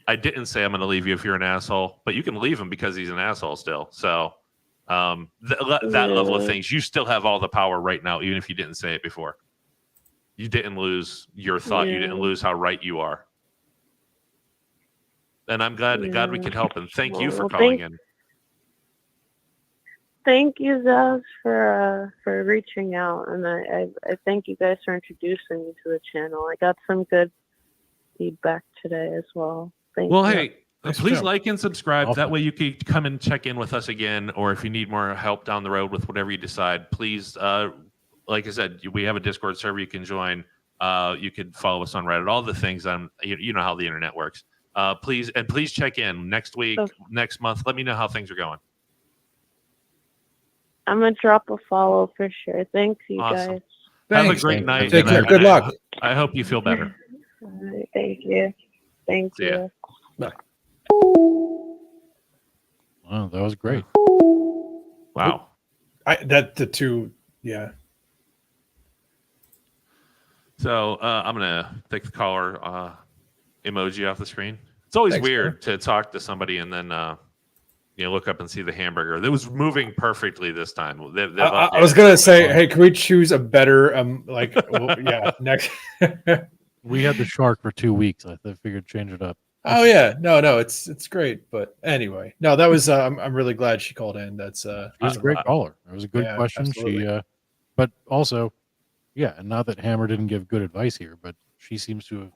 I didn't say I'm going to leave you if you're an asshole, but you can leave him because he's an asshole still. So that level of things, you still have all the power right now, even if you didn't say it before. You didn't lose your thought. You didn't lose how right you are. And I'm glad we could help. And thank you for calling in. Thank you, Zaz, for reaching out, and I thank you guys for introducing me to the channel. I got some good feedback today as well. Thank you. Hey, Nice please job. like and subscribe. Awesome. That way you can come and check in with us again, or if you need more help down the road with whatever you decide, please, like I said, we have a Discord server you can join. You could follow us on Reddit, all the things. You know how the internet works. Please check in next week, next month. Let me know how things are going. I'm gonna drop a follow for sure. Thanks, you Awesome. guys. Have a Thanks. great night. Take care. Good luck. I hope you feel better. All right, thank you. Thank See ya. you. Wow, that was great. Wow. Yeah. So I'm gonna take the caller emoji off the screen. It's always Thanks, weird to talk to somebody and then look up and see the hamburger that was moving perfectly this time. I was gonna say, hey, can we choose a better next? We had the shark for 2 weeks. I figured change it up. Oh yeah, no, it's great. But anyway, no, that was I'm really glad she called in. That's She was a great caller. It was a good yeah, question. absolutely. She, but also, yeah, and not that Hammer didn't give good advice here, but she seems to have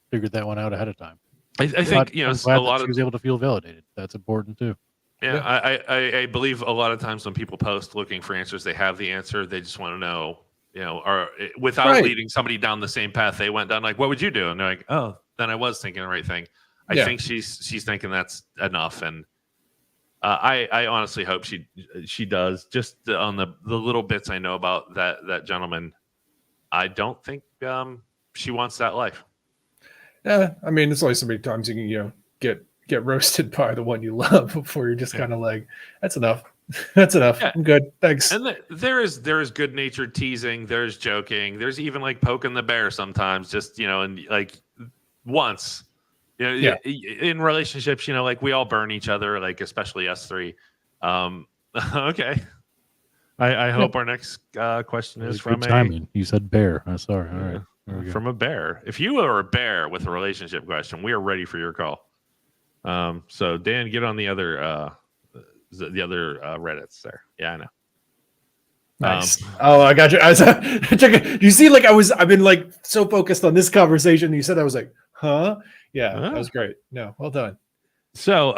figured that one out ahead of time. I think I'm a glad lot that of she was able to feel validated. That's important too. Yeah, I believe a lot of times when people post looking for answers, they have the answer. They just want to know, or without Right. leading somebody down the same path they went down. Like, what would you do? And they're like, oh, then I was thinking the right thing. I Yeah. think she's thinking that's enough, and I honestly hope she does. Just on the little bits I know about that gentleman, I don't think she wants that life. Yeah, I mean, it's only so many times you can get roasted by the one you love before you're just kind of like, that's enough. That's enough. Yeah. I'm good. Thanks. And there is good natured teasing. There's joking. There's even like poking the bear sometimes. Just and like once, Yeah. in relationships, like we all burn each other. Like especially us three. Okay. I hope our next question It is was from good timing. You said bear. I'm sorry. All right. There we go. from a bear. If you are a bear with a relationship question, we are ready for your call. So Dan, get on the other Reddits there. Yeah, I know. Nice. I got you. You see, like I've been like so focused on this conversation. You said I was like, huh? Yeah, that was great. No, well done. So,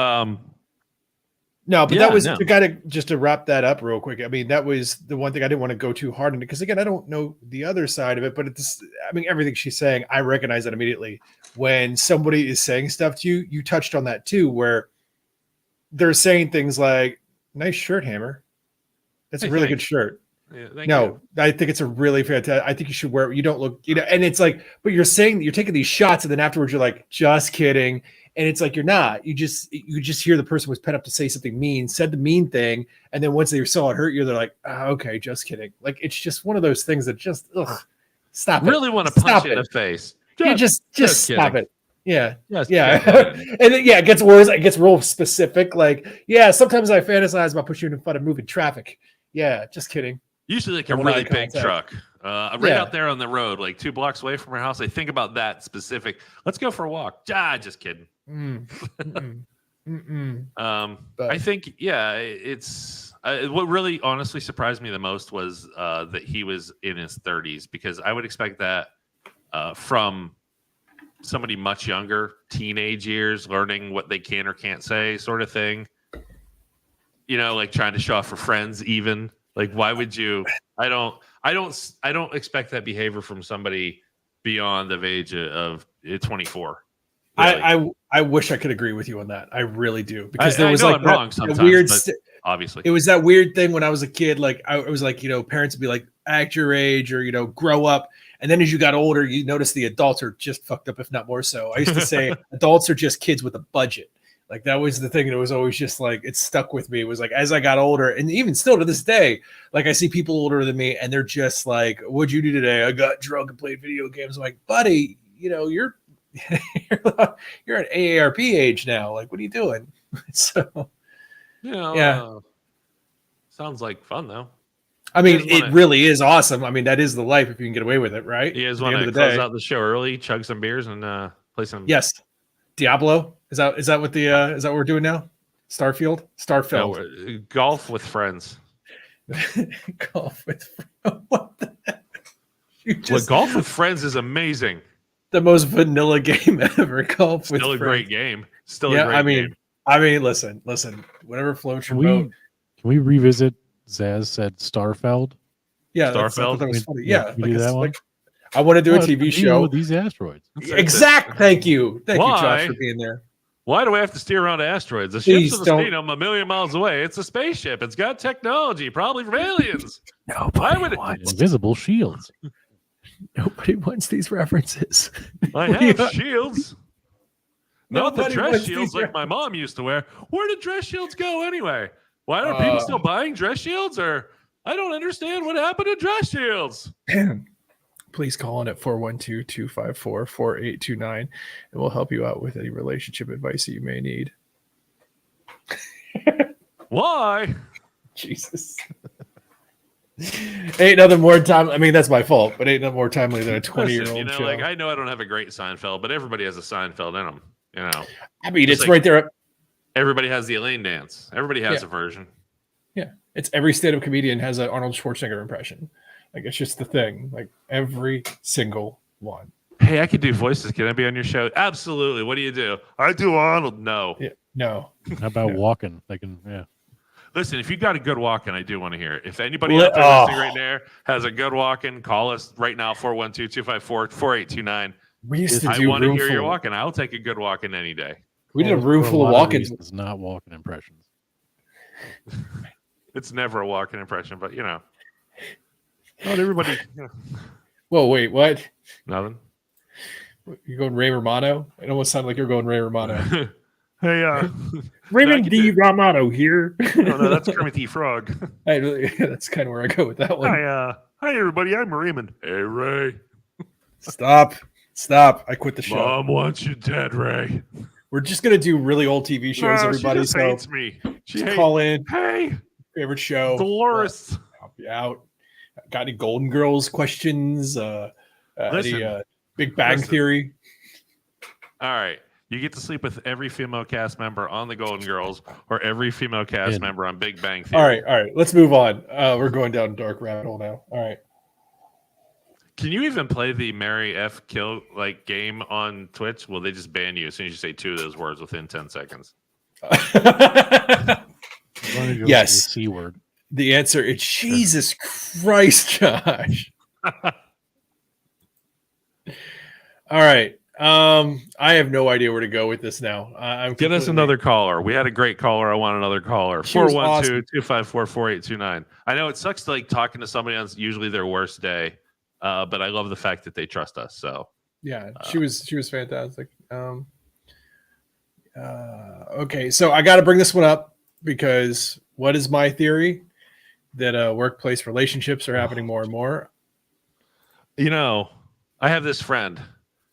No, but Yeah, that was no. to kind of just to wrap that up real quick. I mean, that was the one thing I didn't want to go too hard into because again, I don't know the other side of it, but everything she's saying, I recognize that immediately. When somebody is saying stuff to you, you touched on that too, where they're saying things like, "Nice shirt, Hammer. That's a really good shirt." yeah, thank No, you. I think it's a really fantastic. I think you should wear it. You don't look, and it's like, but you're saying that you're taking these shots, and then afterwards you're like, just kidding. And it's like you're not. You just hear the person was pent up to say something mean, said the mean thing, and then once they saw it hurt you, they're like, okay, just kidding. Like it's just one of those things that just stop it. Really want to punch Stop you in it. the face. You just stop kidding. it. Yeah. Just Yeah. kidding. And then it gets worse. It gets real specific. Like, yeah, sometimes I fantasize about pushing you in front of moving traffic. Yeah, just kidding. Usually like a When really eye big contact. truck. Right Yeah. out there on the road, like 2 blocks away from our house. I think about that specific. Let's go for a walk. Just kidding. But- I think, yeah, it's what really honestly surprised me the most was that he was in his 30s, because I would expect that from somebody much younger, teenage years, learning what they can or can't say, sort of thing. You know, like trying to show off for friends, even. Like, why would you? I don't expect that behavior from somebody beyond the age of 24. Really. I wish I could agree with you on that. I really do, because there I was know like I'm that wrong sometimes, weird. but obviously, It was that weird thing when I was a kid. Like it was like, parents would be like, act your age, or grow up. And then as you got older, you notice the adults are just fucked up, if not more so. I used to say adults are just kids with a budget. Like that was the thing that was always just like, it stuck with me. It was like, as I got older, and even still to this day, like I see people older than me and they're just like, what'd you do today? I got drunk and played video games. I'm like, buddy, you're you're at AARP age now. Like, what are you doing? So yeah. Sounds like fun though. I mean, You guys it wanna- really is awesome. I mean, that is the life if you can get away with it, right? You guys At the want end to of the close day. out the show early, chug some beers, and play some? Yes. Diablo? Is that what the is that what we're doing now? Starfield? No, Starfield. golf with friends. Golf with what the heck? You Well, just, golf with friends is amazing. the most vanilla game ever. Golf with Still a friends. great game. Still Yeah, a great game. I mean, listen. Whatever floats your Can we boat. can we revisit Zaz said Starfeld? Yeah, I thought that was Starfield? funny. Yeah, Yeah, we do that one? I want to do a Well, TV deal show. with these asteroids. Exact. Thank you, Josh, Why? for being there. Why do we have to steer around asteroids? The Please ships in the don't. state a million miles away. It's a spaceship. It's got technology, probably from aliens. Nobody would it- wants. Invisible shields. Nobody wants these references. I What do you- have shields. Not the Nobody dress wants shields these like my mom used to wear. Where did dress shields go anyway? Why are people still buying dress shields? Or I don't understand what happened to dress shields. Please call in at 412-254-4829 and we'll help you out with any relationship advice that you may need. Why? Jesus. Ain't nothing more time. I mean, that's my fault, but ain't nothing more timely than a 20-year-old Listen, show. like I know I don't have a great Seinfeld, but everybody has a Seinfeld in them. I mean, just it's like- right there. Everybody has the Elaine dance. Everybody has Yeah. a version. Yeah. It's every stand-up comedian has an Arnold Schwarzenegger impression. Like, it's just the thing. Like, every single one. Hey, I could do voices. Can I be on your show? Absolutely. What do you do? I do Arnold. No. Yeah. No. How about Yeah. walking? They can, yeah. Listen, if you got a good walk-in, I do want to hear it. If anybody Li- out there oh. listening right there has a good walk-in, call us right now, 412-254-4829. We used to I do want to room hear your full. walk-in. I'll take a good walk-in any day. We did a Well, room for full of lot walk-ins. reasons, not walking impressions. It's never a walk-in impression, but not everybody. Whoa, wait, what? Nothing. You're going Ray Romano? It almost sounded like you're going Ray Romano. Hey, Raymond I D. can Romano here. no, that's Kermit the Frog. That's kind of where I go with that one. Hi, everybody. I'm Raymond. Hey, Ray. Stop. I quit the show. Mom wants you dead, Ray. We're just gonna do really old TV shows, everybody. She just So hates me. She just hates. call in Hey, favorite show. Dolores. Help you out. Got any Golden Girls questions? Listen. Any Big Bang Listen. Theory? All right. You get to sleep with every female cast member on the Golden Girls or every female cast In. member on Big Bang Theory. All right. Let's move on. We're going down a dark rabbit hole now. All right. Can you even play the Mary F. Kill game on Twitch? Will they just ban you as soon as you say 2 of those words within 10 seconds? As long as you don't Yes. say the C word. The answer is Jesus Christ, Josh. All right. I have no idea where to go with this now. I'm Get us completely- another caller. We had a great caller. I want another caller. She was 412-254-4829. I know it sucks to talking to somebody on usually their worst day, but I love the fact that they trust us. So Yeah, she was fantastic. Okay, so I got to bring this one up because what is my theory? That workplace relationships are happening more and more. You know, I have this friend.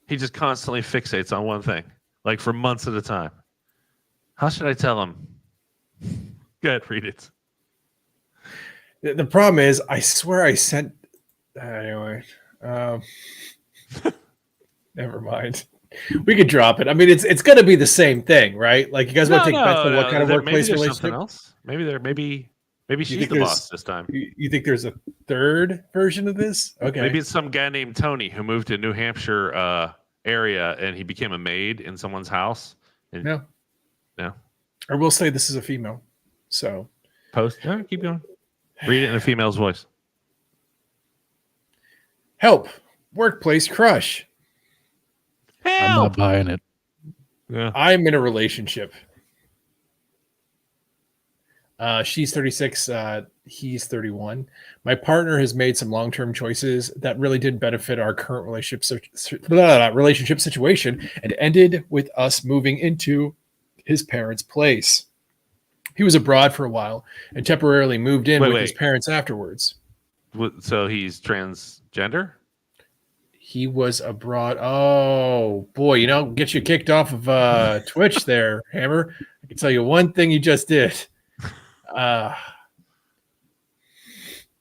He just constantly fixates on one thing, like for months at a time. How should I tell him? Go ahead, read it. The problem is, I swear I sent. Anyway, never mind. We could drop it. I mean, it's going to be the same thing, right? Like you guys want to take bets on what kind of workplace maybe relationship? something else. Maybe she's think the boss this time. You think there's a third version of this? Okay. Maybe it's some guy named Tony who moved to New Hampshire area and he became a maid in someone's house. And, No. No. Or we'll say this is a female. So Post. No, keep going. Read it in a female's voice. help. Workplace crush. I'm not buying it. Yeah. I'm in a relationship. She's 36. He's 31. My partner has made some long-term choices that really didn't benefit our current relationship situation and ended with us moving into his parents' place. He was abroad for a while and temporarily moved in with his parents afterwards. So he's transgender? He was abroad. Oh, boy. Get you kicked off of Twitch there, Hammer. I can tell you one thing you just did. I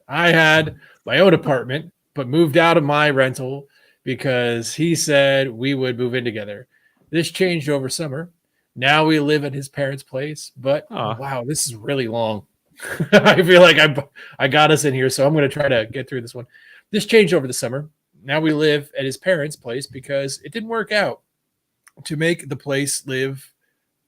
had my own apartment, but moved out of my rental because he said we would move in together. This changed over summer. Now we live at his parents' place, but wow, this is really long. I feel like I got us in here, so I'm going to try to get through this one. This changed over the summer. Now we live at his parents' place because it didn't work out to make the place live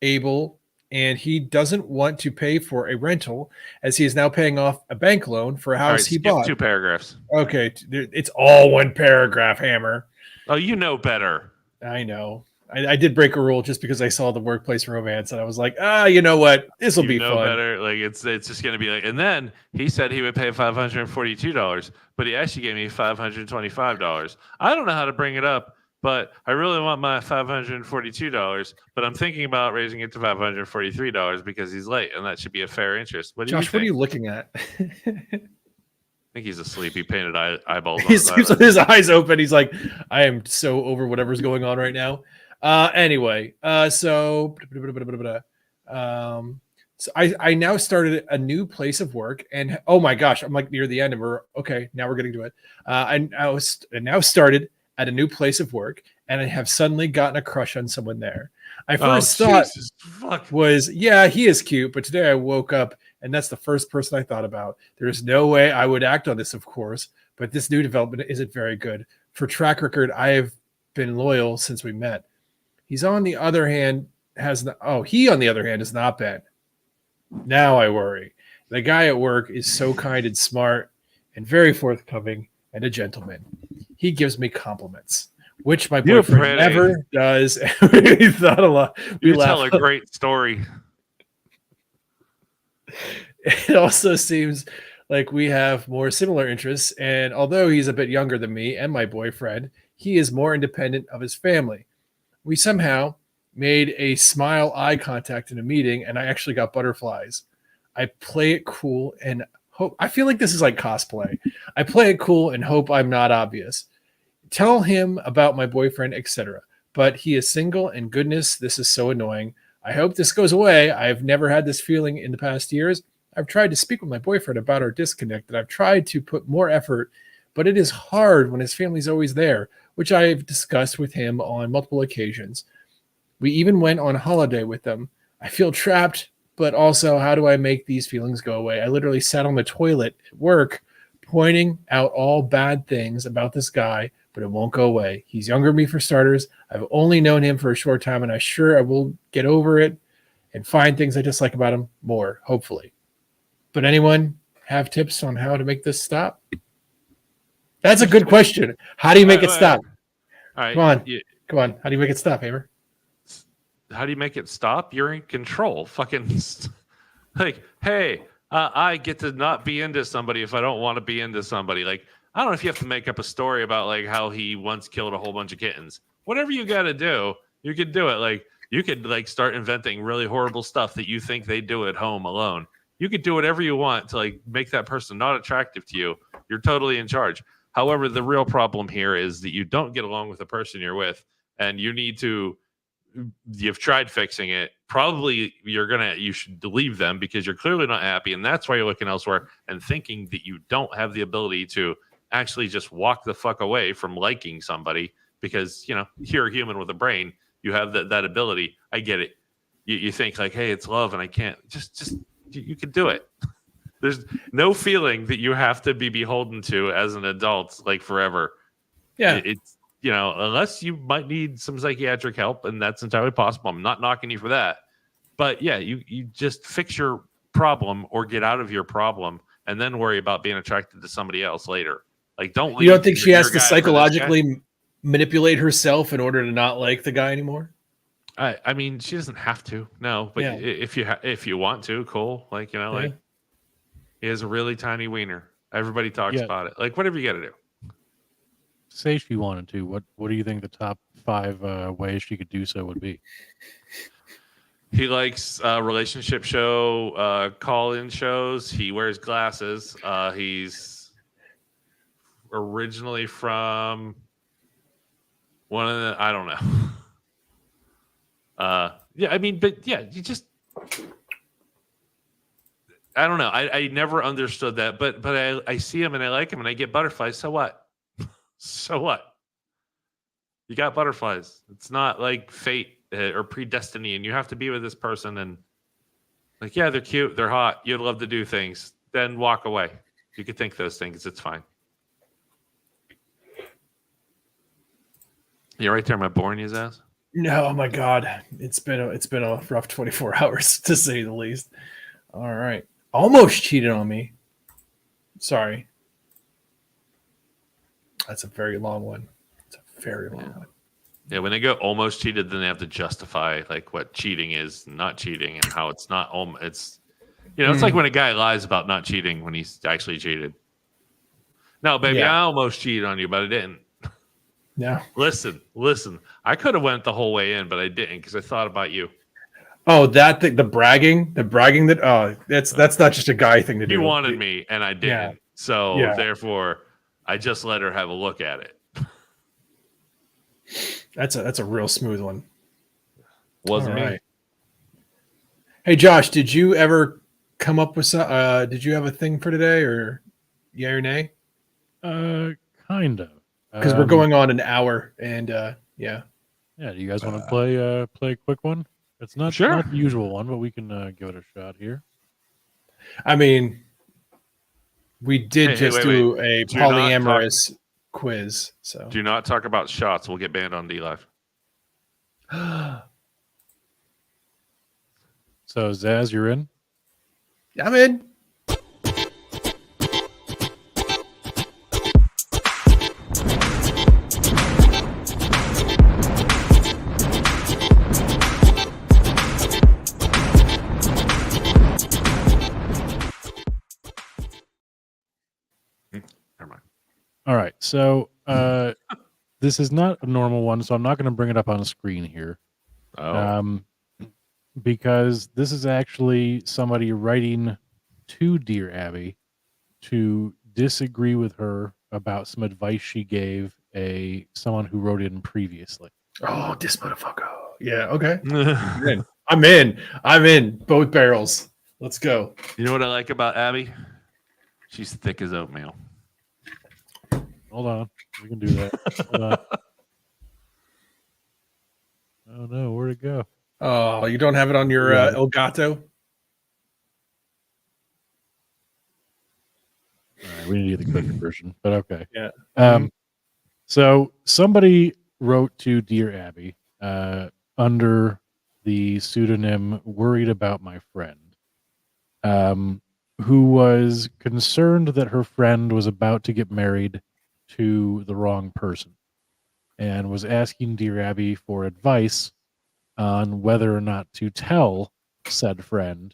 able, and he doesn't want to pay for a rental as he is now paying off a bank loan for a house he bought. 2 paragraphs. Okay, it's all one paragraph, Hammer. Oh, you know better. I know. I did break a rule just because I saw the workplace romance, and I was like, you know what? This will be fun. Better. Like it's just going to be like. And then he said he would pay $542, but he actually gave me $525. I don't know how to bring it up, but I really want my $542. But I'm thinking about raising it to $543 because he's late, and that should be a fair interest. What do you think? What are you looking at? I think he's asleep. He painted eyeballs. He sleeps with his eyes open. He's like, I am so over whatever's going on right now. Anyway, so I now started a new place of work, and oh my gosh, I'm like near the end, and now we're getting to it. I now started at a new place of work, and I have suddenly gotten a crush on someone there. I first thought he is cute, but today I woke up and that's the first person I thought about. There's no way I would act on this, of course, but this new development isn't very good. For track record, I have been loyal since we met. He on the other hand is not bad. Now I worry. The guy at work is so kind and smart and very forthcoming and a gentleman. He gives me compliments, which my boyfriend never does. We thought a lot. You tell a great story. It also seems like we have more similar interests, and although he's a bit younger than me and my boyfriend, he is more independent of his family. We somehow made a smile eye contact in a meeting, and I actually got butterflies. I play it cool and hope. I feel like this is like cosplay. I play it cool and hope I'm not obvious. Tell him about my boyfriend, etc. But he is single, and goodness, this is so annoying. I hope this goes away. I've never had this feeling in the past years. I've tried to speak with my boyfriend about our disconnect, and I've tried to put more effort, but it is hard when his family's always there, which I've discussed with him on multiple occasions. We even went on holiday with them. I feel trapped, but also how do I make these feelings go away? I literally sat on the toilet at work pointing out all bad things about this guy, but it won't go away. He's younger than me for starters. I've only known him for a short time, and I'm sure I will get over it and find things I dislike about him more, hopefully. But anyone have tips on how to make this stop? That's a good question. How do you make it stop? All right. Come on. How do you make it stop, Hamer? How do you make it stop? You're in control. Fucking like, hey, I get to not be into somebody if I don't want to be into somebody. Like, I don't know if you have to make up a story about like how he once killed a whole bunch of kittens. Whatever you got to do, you can do it. Like, You could like start inventing really horrible stuff that you think they do at home alone. You could do whatever you want to like make that person not attractive to you. You're totally in charge. However, the real problem here is that you don't get along with the person you're with, and you've tried fixing it. Probably you should leave them because you're clearly not happy, and that's why you're looking elsewhere and thinking that you don't have the ability to actually just walk the fuck away from liking somebody because you're a human with a brain. You have that ability. I get it. You think like, hey, it's love, and I can't. Just you can do it. There's no feeling that you have to be beholden to as an adult like forever. Yeah. It's unless you might need some psychiatric help, and that's entirely possible. I'm not knocking you for that. But yeah, you just fix your problem or get out of your problem and then worry about being attracted to somebody else later. Like, don't leave. You don't think she has to your guy for this guy? psychologically manipulate herself in order to not like the guy anymore? I mean, she doesn't have to. No, but Yeah. if you want to, cool. Like, like he has a really tiny wiener. Everybody talks about it. Like, whatever you got to do. Say she wanted to. What do you think the top 5 ways she could do so would be? He likes relationship show call-in shows. He wears glasses. He's originally from one of the, I don't know. Yeah, I mean, but yeah, you just, I don't know. I never understood that, but I see him and I like him and I get butterflies. So what? So what? You got butterflies. It's not like fate or predestiny, and you have to be with this person. And like, yeah, they're cute, they're hot. You'd love to do things. Then walk away. You could think those things. It's fine. You're right there. Am I boring his ass? No, oh my God. It's been a rough 24 hours to say the least. All right. Almost cheated on me. Sorry. That's a very long one. It's a very long one. Yeah, when they go almost cheated, then they have to justify like what cheating is, not cheating, and how it's not. It's it's like when a guy lies about not cheating when he's actually cheated. No, baby, Yeah. I almost cheated on you, but I didn't. Yeah. Listen. I could have went the whole way in, but I didn't because I thought about you. Oh, that thing, the bragging that that's not just a guy thing to do. You wanted me, and I didn't. Yeah. So Yeah. therefore, I just let her have a look at it. That's a real smooth one. Wasn't All me. right. Hey Josh, did you ever come up with some? Did you have a thing for today, or yeah or nay? Kind of. Because we're going on an hour, and yeah. Yeah, do you guys want to play a quick one? It's not Sure. the usual one, but we can give it a shot here. I mean, we did Hey, just wait. do a Do not polyamorous quiz. So Do not talk about shots. We'll get banned on DLive. So Zaz, you're in. I'm in. Never mind. All right. So this is not a normal one, so I'm not going to bring it up on the screen here. Oh. Because this is actually somebody writing to Dear Abby to disagree with her about some advice she gave someone who wrote in previously. Oh, this motherfucker. Yeah. Okay. I'm in. I'm in. Both barrels. Let's go. You know what I like about Abby? She's thick as oatmeal. Hold on. We can do that. Hold on. Oh no, where'd it go? Oh, you don't have it on your El Gato? All right, we need the quicker version, but okay. Yeah. So somebody wrote to Dear Abby under the pseudonym Worried About My Friend, who was concerned that her friend was about to get married to the wrong person and was asking Dear Abby for advice on whether or not to tell said friend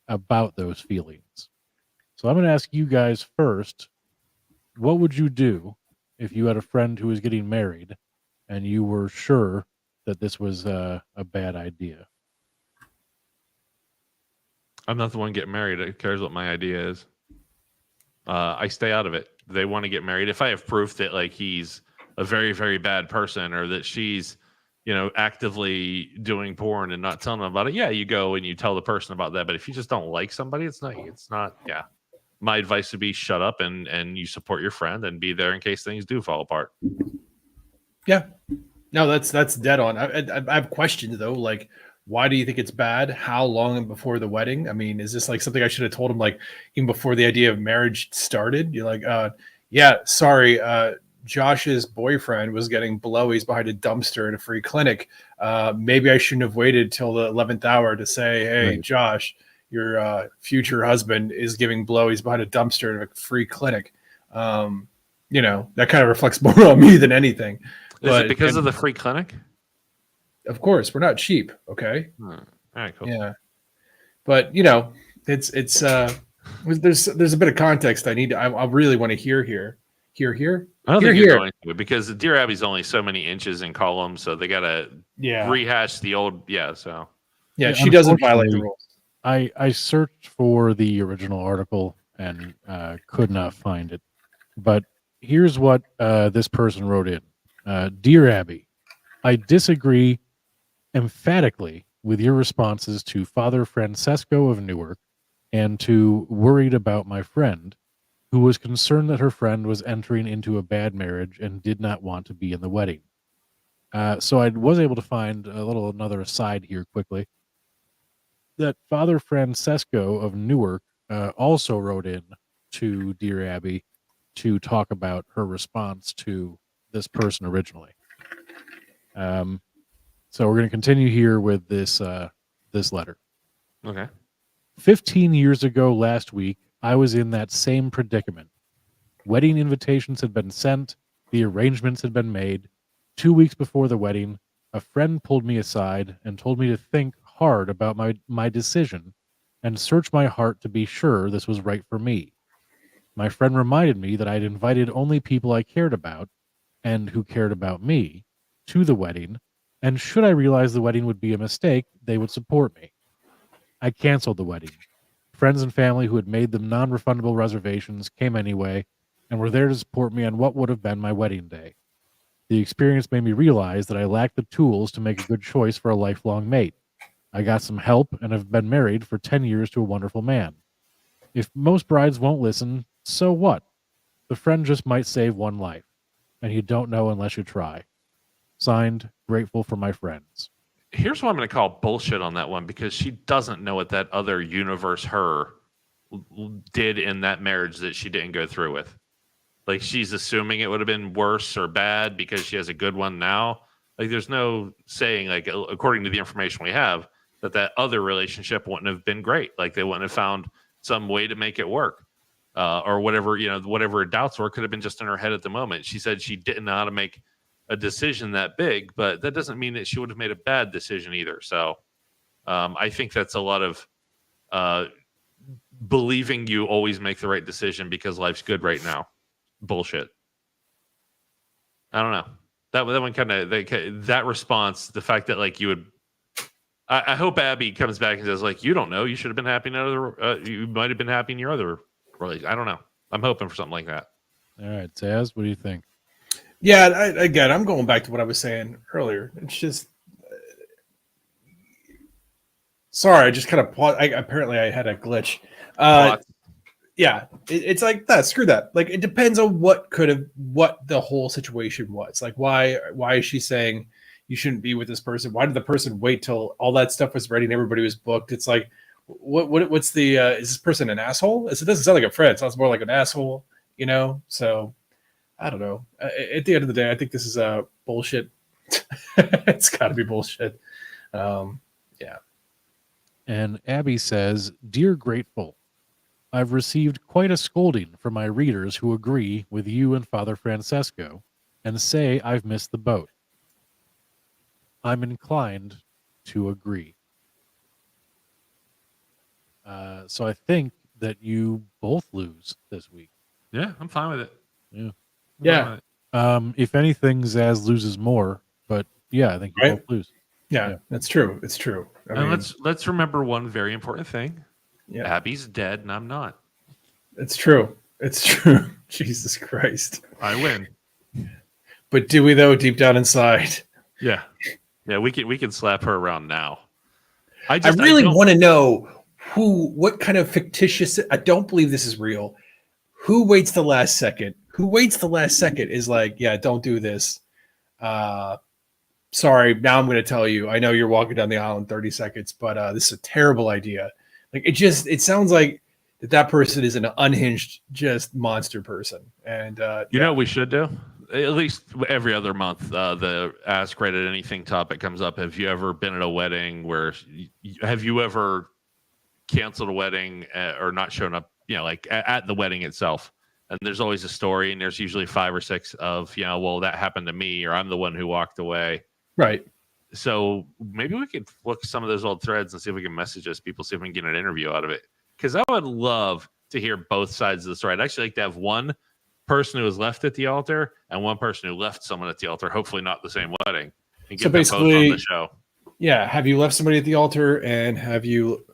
about those feelings. So I'm going to ask you guys first, what would you do if you had a friend who was getting married and you were sure that this was a bad idea. I'm not the one getting married. Who cares what my idea is? I stay out of it. They want to get married. If I have proof that like he's a very, very bad person, or that she's, actively doing porn and not telling them about it, yeah, you go and you tell the person about that. But if you just don't like somebody, it's not. Yeah. My advice would be shut up and you support your friend and be there in case things do fall apart. Yeah. No, that's dead on. I have questions though. Like, why do you think it's bad? How long before the wedding? I mean, is this like something I should have told him like even before the idea of marriage started? You're like, yeah, sorry, Josh's boyfriend was getting blowies behind a dumpster at a free clinic. Maybe I shouldn't have waited till the 11th hour to say, hey, Right. Josh, your future husband is giving blowies behind a dumpster at a free clinic. That kind of reflects more on me than anything. Is it because of the free clinic? Of course, we're not cheap. Okay. All right, cool. Yeah. But it's there's a bit of context I need. I really want to hear here. I don't think Here. you're going to, because Dear Abby's only so many inches in columns, so they got to Yeah. rehash the old. Yeah, so Yeah. She doesn't violate the Unfortunately, rules. I searched for the original article and could not find it. But here's what this person wrote in. Dear Abby, I disagree emphatically with your responses to Father Francesco of Newark and to worried about my friend, who was concerned that her friend was entering into a bad marriage and did not want to be in the wedding. So I was able to find another aside here quickly. That Father Francesco of Newark also wrote in to Dear Abby to talk about her response to this person originally. So we're going to continue here with this letter. okay. 15 years ago last week, I was in that same predicament. Wedding invitations had been sent, the arrangements had been made. 2 weeks before the wedding, a friend pulled me aside and told me to think hard about my decision and search my heart to be sure this was right for me. My friend reminded me that I'd invited only people I cared about and who cared about me to the wedding, and should I realize the wedding would be a mistake, they would support me. I canceled the wedding. Friends and family who had made the non-refundable reservations came anyway and were there to support me on what would have been my wedding day. The experience made me realize that I lacked the tools to make a good choice for a lifelong mate. I got some help and have been married for 10 years to a wonderful man. If most brides won't listen, so what? The friend just might save one life, and you don't know unless you try. Signed, grateful for my friends. Here's what I'm going to call bullshit on that one, because she doesn't know what that other universe her did in that marriage that she didn't go through with. Like, she's assuming it would have been worse or bad because she has a good one now. Like, there's no saying, like, according to the information we have, that other relationship wouldn't have been great. Like, they wouldn't have found some way to make it work, or whatever, whatever her doubts were could have been just in her head at the moment. She said she didn't know how to make a decision that big, but that doesn't mean that she would have made a bad decision either. So I think that's a lot of believing you always make the right decision because life's good right now. Bullshit. I don't know. That one kind of, that response, the fact that like you would, I hope Abby comes back and says like, you don't know, you should have been happy in other, you might have been happy in your other relationship. I don't know. I'm hoping for something like that. All right, Zaz, what do you think? Yeah, again, I'm going back to what I was saying earlier. It's just, sorry, I just kind of paused. Apparently, I had a glitch. Yeah, it's like that. Screw that. Like, it depends on what the whole situation was. Like, why is she saying you shouldn't be with this person? Why did the person wait till all that stuff was ready and everybody was booked? It's like, what's the? Is this person an asshole? It doesn't sound like a friend. It sounds more like an asshole. So. I don't know. At the end of the day, I think this is bullshit. It's got to be bullshit. Yeah. And Abby says, Dear Grateful, I've received quite a scolding from my readers who agree with you and Father Francesco and say I've missed the boat. I'm inclined to agree. So I think that you both lose this week. Yeah, I'm fine with it. Yeah. Yeah. If anything, Zaz loses more, but Yeah, I think you Right? both lose. Yeah, Yeah. that's true. It's true. I And mean, let's remember one very important thing. yeah, Abby's dead and I'm not. it's true. It's true. Jesus Christ. I win. But do we though, deep down inside? Yeah. Yeah, we can slap her around now. I really don't- want to know what kind of fictitious. I don't believe this is real. Who waits the last second? Who waits the last second is like, yeah, don't do this. Sorry, now I'm going to tell you. I know you're walking down the aisle in 30 seconds, but this is a terrible idea. Like it sounds like that person is an unhinged, just monster person. And You know what we should do? At least every other month, the Ask Reddit Anything topic comes up. Have you ever been at a wedding where have you ever canceled a wedding or not shown up, like at the wedding itself? And there's always a story, and there's usually 5 or 6 of, well, that happened to me, or I'm the one who walked away. right. So maybe we could look some of those old threads and see if we can message us people, see if we can get an interview out of it. Because I would love to hear both sides of the story. I'd actually like to have one person who was left at the altar and one person who left someone at the altar, hopefully not the same wedding, and get So them both on basically- the show. Yeah. Have you left somebody at the altar, and have you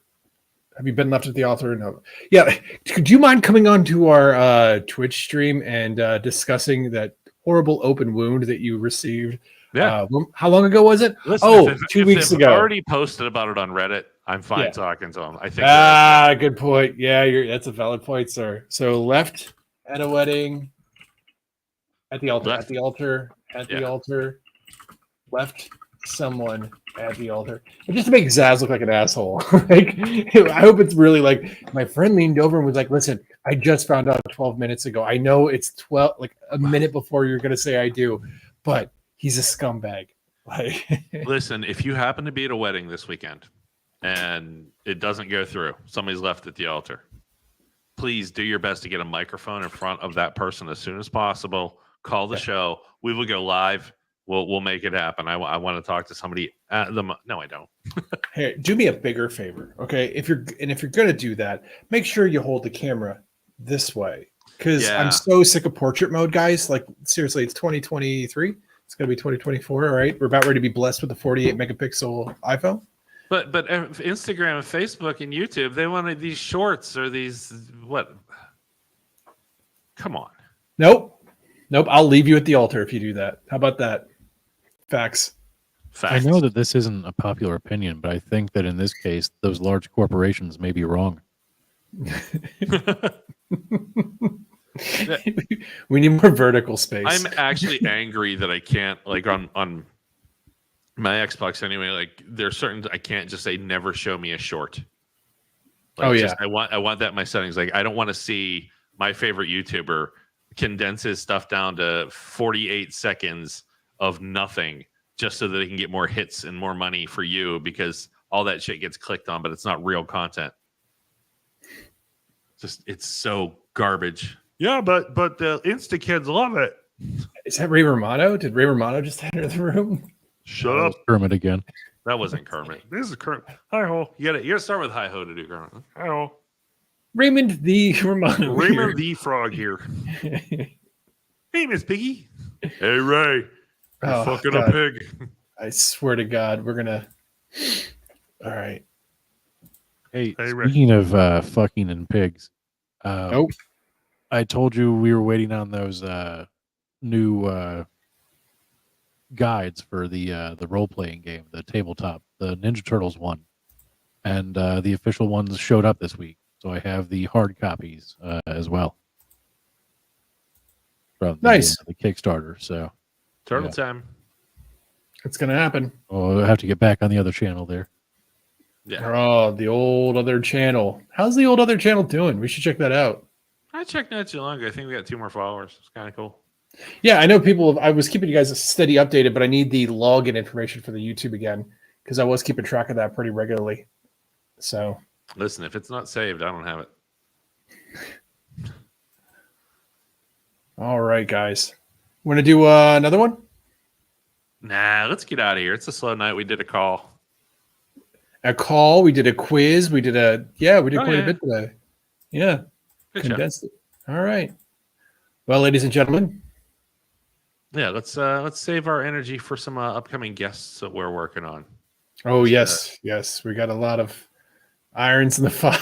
been left at the altar? No. Yeah. Do you mind coming on to our Twitch stream and discussing that horrible open wound that you received? Yeah. How long ago was it? Listen, 2 weeks they've ago. already posted about it on Reddit, I'm fine Yeah. talking to them. I think Good point. Yeah, that's a valid point, sir. So left at a wedding, at the altar, Left. at the altar, at the Yeah. alter, left someone at the altar. And just to make Zaz look like an asshole. Like, I hope it's really like my friend leaned over and was like, "Listen, I just found out 12 minutes ago. I know it's 12, like a minute before you're gonna say I do, but he's a scumbag." Like, listen, if you happen to be at a wedding this weekend and it doesn't go through, somebody's left at the altar, please do your best to get a microphone in front of that person as soon as possible. Call the show. We will go live. We'll make it happen. I want to talk to somebody at the. No, I don't. hey, do me a bigger favor, okay? If you're gonna do that, make sure you hold the camera this way, because Yeah. I'm so sick of portrait mode, guys. Like, seriously, it's 2023. It's gonna be 2024. All right, we're about ready to be blessed with a 48 megapixel iPhone. But Instagram and Facebook and YouTube, they wanted these shorts or these what? Come on. Nope. I'll leave you at the altar if you do that. How about that? Facts. I know that this isn't a popular opinion, but I think that in this case, those large corporations may be wrong. We need more vertical space. I'm actually angry that I can't, like, on my Xbox anyway. Like, there's certain I can't just say never show me a short. Like, Oh, yeah. just, I want that in my settings. Like, I don't want to see my favorite YouTuber condense his stuff down to 48 seconds of nothing just so that they can get more hits and more money for you, because all that shit gets clicked on, but it's not real content. Just, it's so garbage. Yeah, but the Insta kids love it. Is that Ray Romano? Did Ray Romano just enter the room? Shut up. Kermit again. That wasn't Kermit. This is Kermit. Hi ho. You gotta start with hi ho to do Kermit. Hi ho. Raymond the Romano. Raymond the Frog here. Hey, Miss Piggy. Hey Ray. You're Oh, fucking God. a pig. I swear to God, we're gonna. All right. Hey, Hey, Rick. speaking of fucking and pigs, Nope. I told you we were waiting on those new guides for the role playing game, the tabletop, the Ninja Turtles one, and the official ones showed up this week. So I have the hard copies as well from Nice. the Kickstarter. So Turtle Yeah. time. It's gonna happen. I'll have to get back on the other channel there. Yeah. Oh, the old other channel. How's the old other channel doing? We should check that out. I checked not too long ago. I think we got 2 more followers. It's kind of cool. Yeah, I know people. I was keeping you guys steady updated, but I need the login information for the YouTube again, because I was keeping track of that pretty regularly. So, Listen, if it's not saved, I don't have it. all right, guys, want to do another one? Nah, let's get out of here. It's a slow night. We did a call. A call. We did a quiz. We did quite a bit today. Yeah, Good job. condensed it. All right. Well, ladies and gentlemen, Yeah, let's save our energy for some upcoming guests that we're working on. Oh yes, yes, we got a lot of irons in the fire.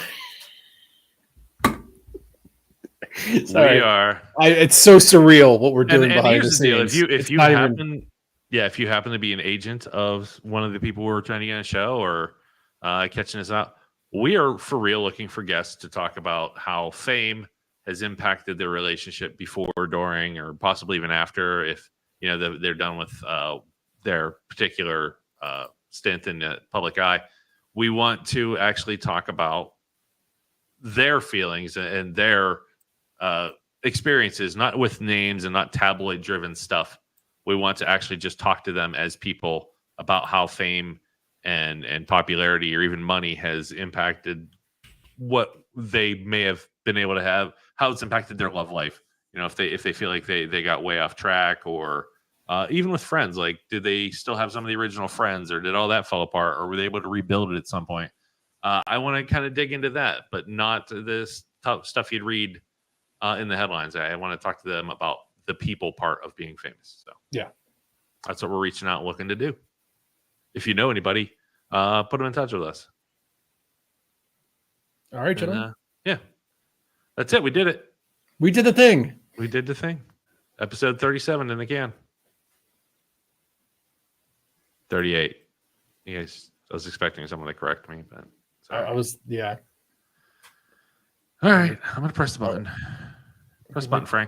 Sorry, We are. it's so surreal what we're doing And behind the here's the deal: scenes. if It's you not happen, if you happen to be an agent of one of the people we're trying to get on a show or catching us out, we are for real looking for guests to talk about how fame has impacted their relationship before, during, or possibly even after. If they're done with their particular stint in the public eye, we want to actually talk about their feelings and their experiences, not with names and not tabloid driven stuff. We want to actually just talk to them as people about how fame and popularity or even money has impacted what they may have been able to have, how it's impacted their love life. If they feel like they got way off track, or even with friends, like did they still have some of the original friends, or did all that fall apart, or were they able to rebuild it at some point? I want to kind of dig into that, but not this tough stuff you'd read in the headlines. I want to talk to them about the people part of being famous. So Yeah. That's what we're reaching out and looking to do. If you know anybody, put them in touch with us. All right, gentlemen. And, yeah, that's it. We did it. We did the thing. We did the thing. Episode 37 in the can. 38. Yes, I was expecting someone to correct me, but sorry. I was, yeah. All right, I'm gonna press the button. Press the button, Frank.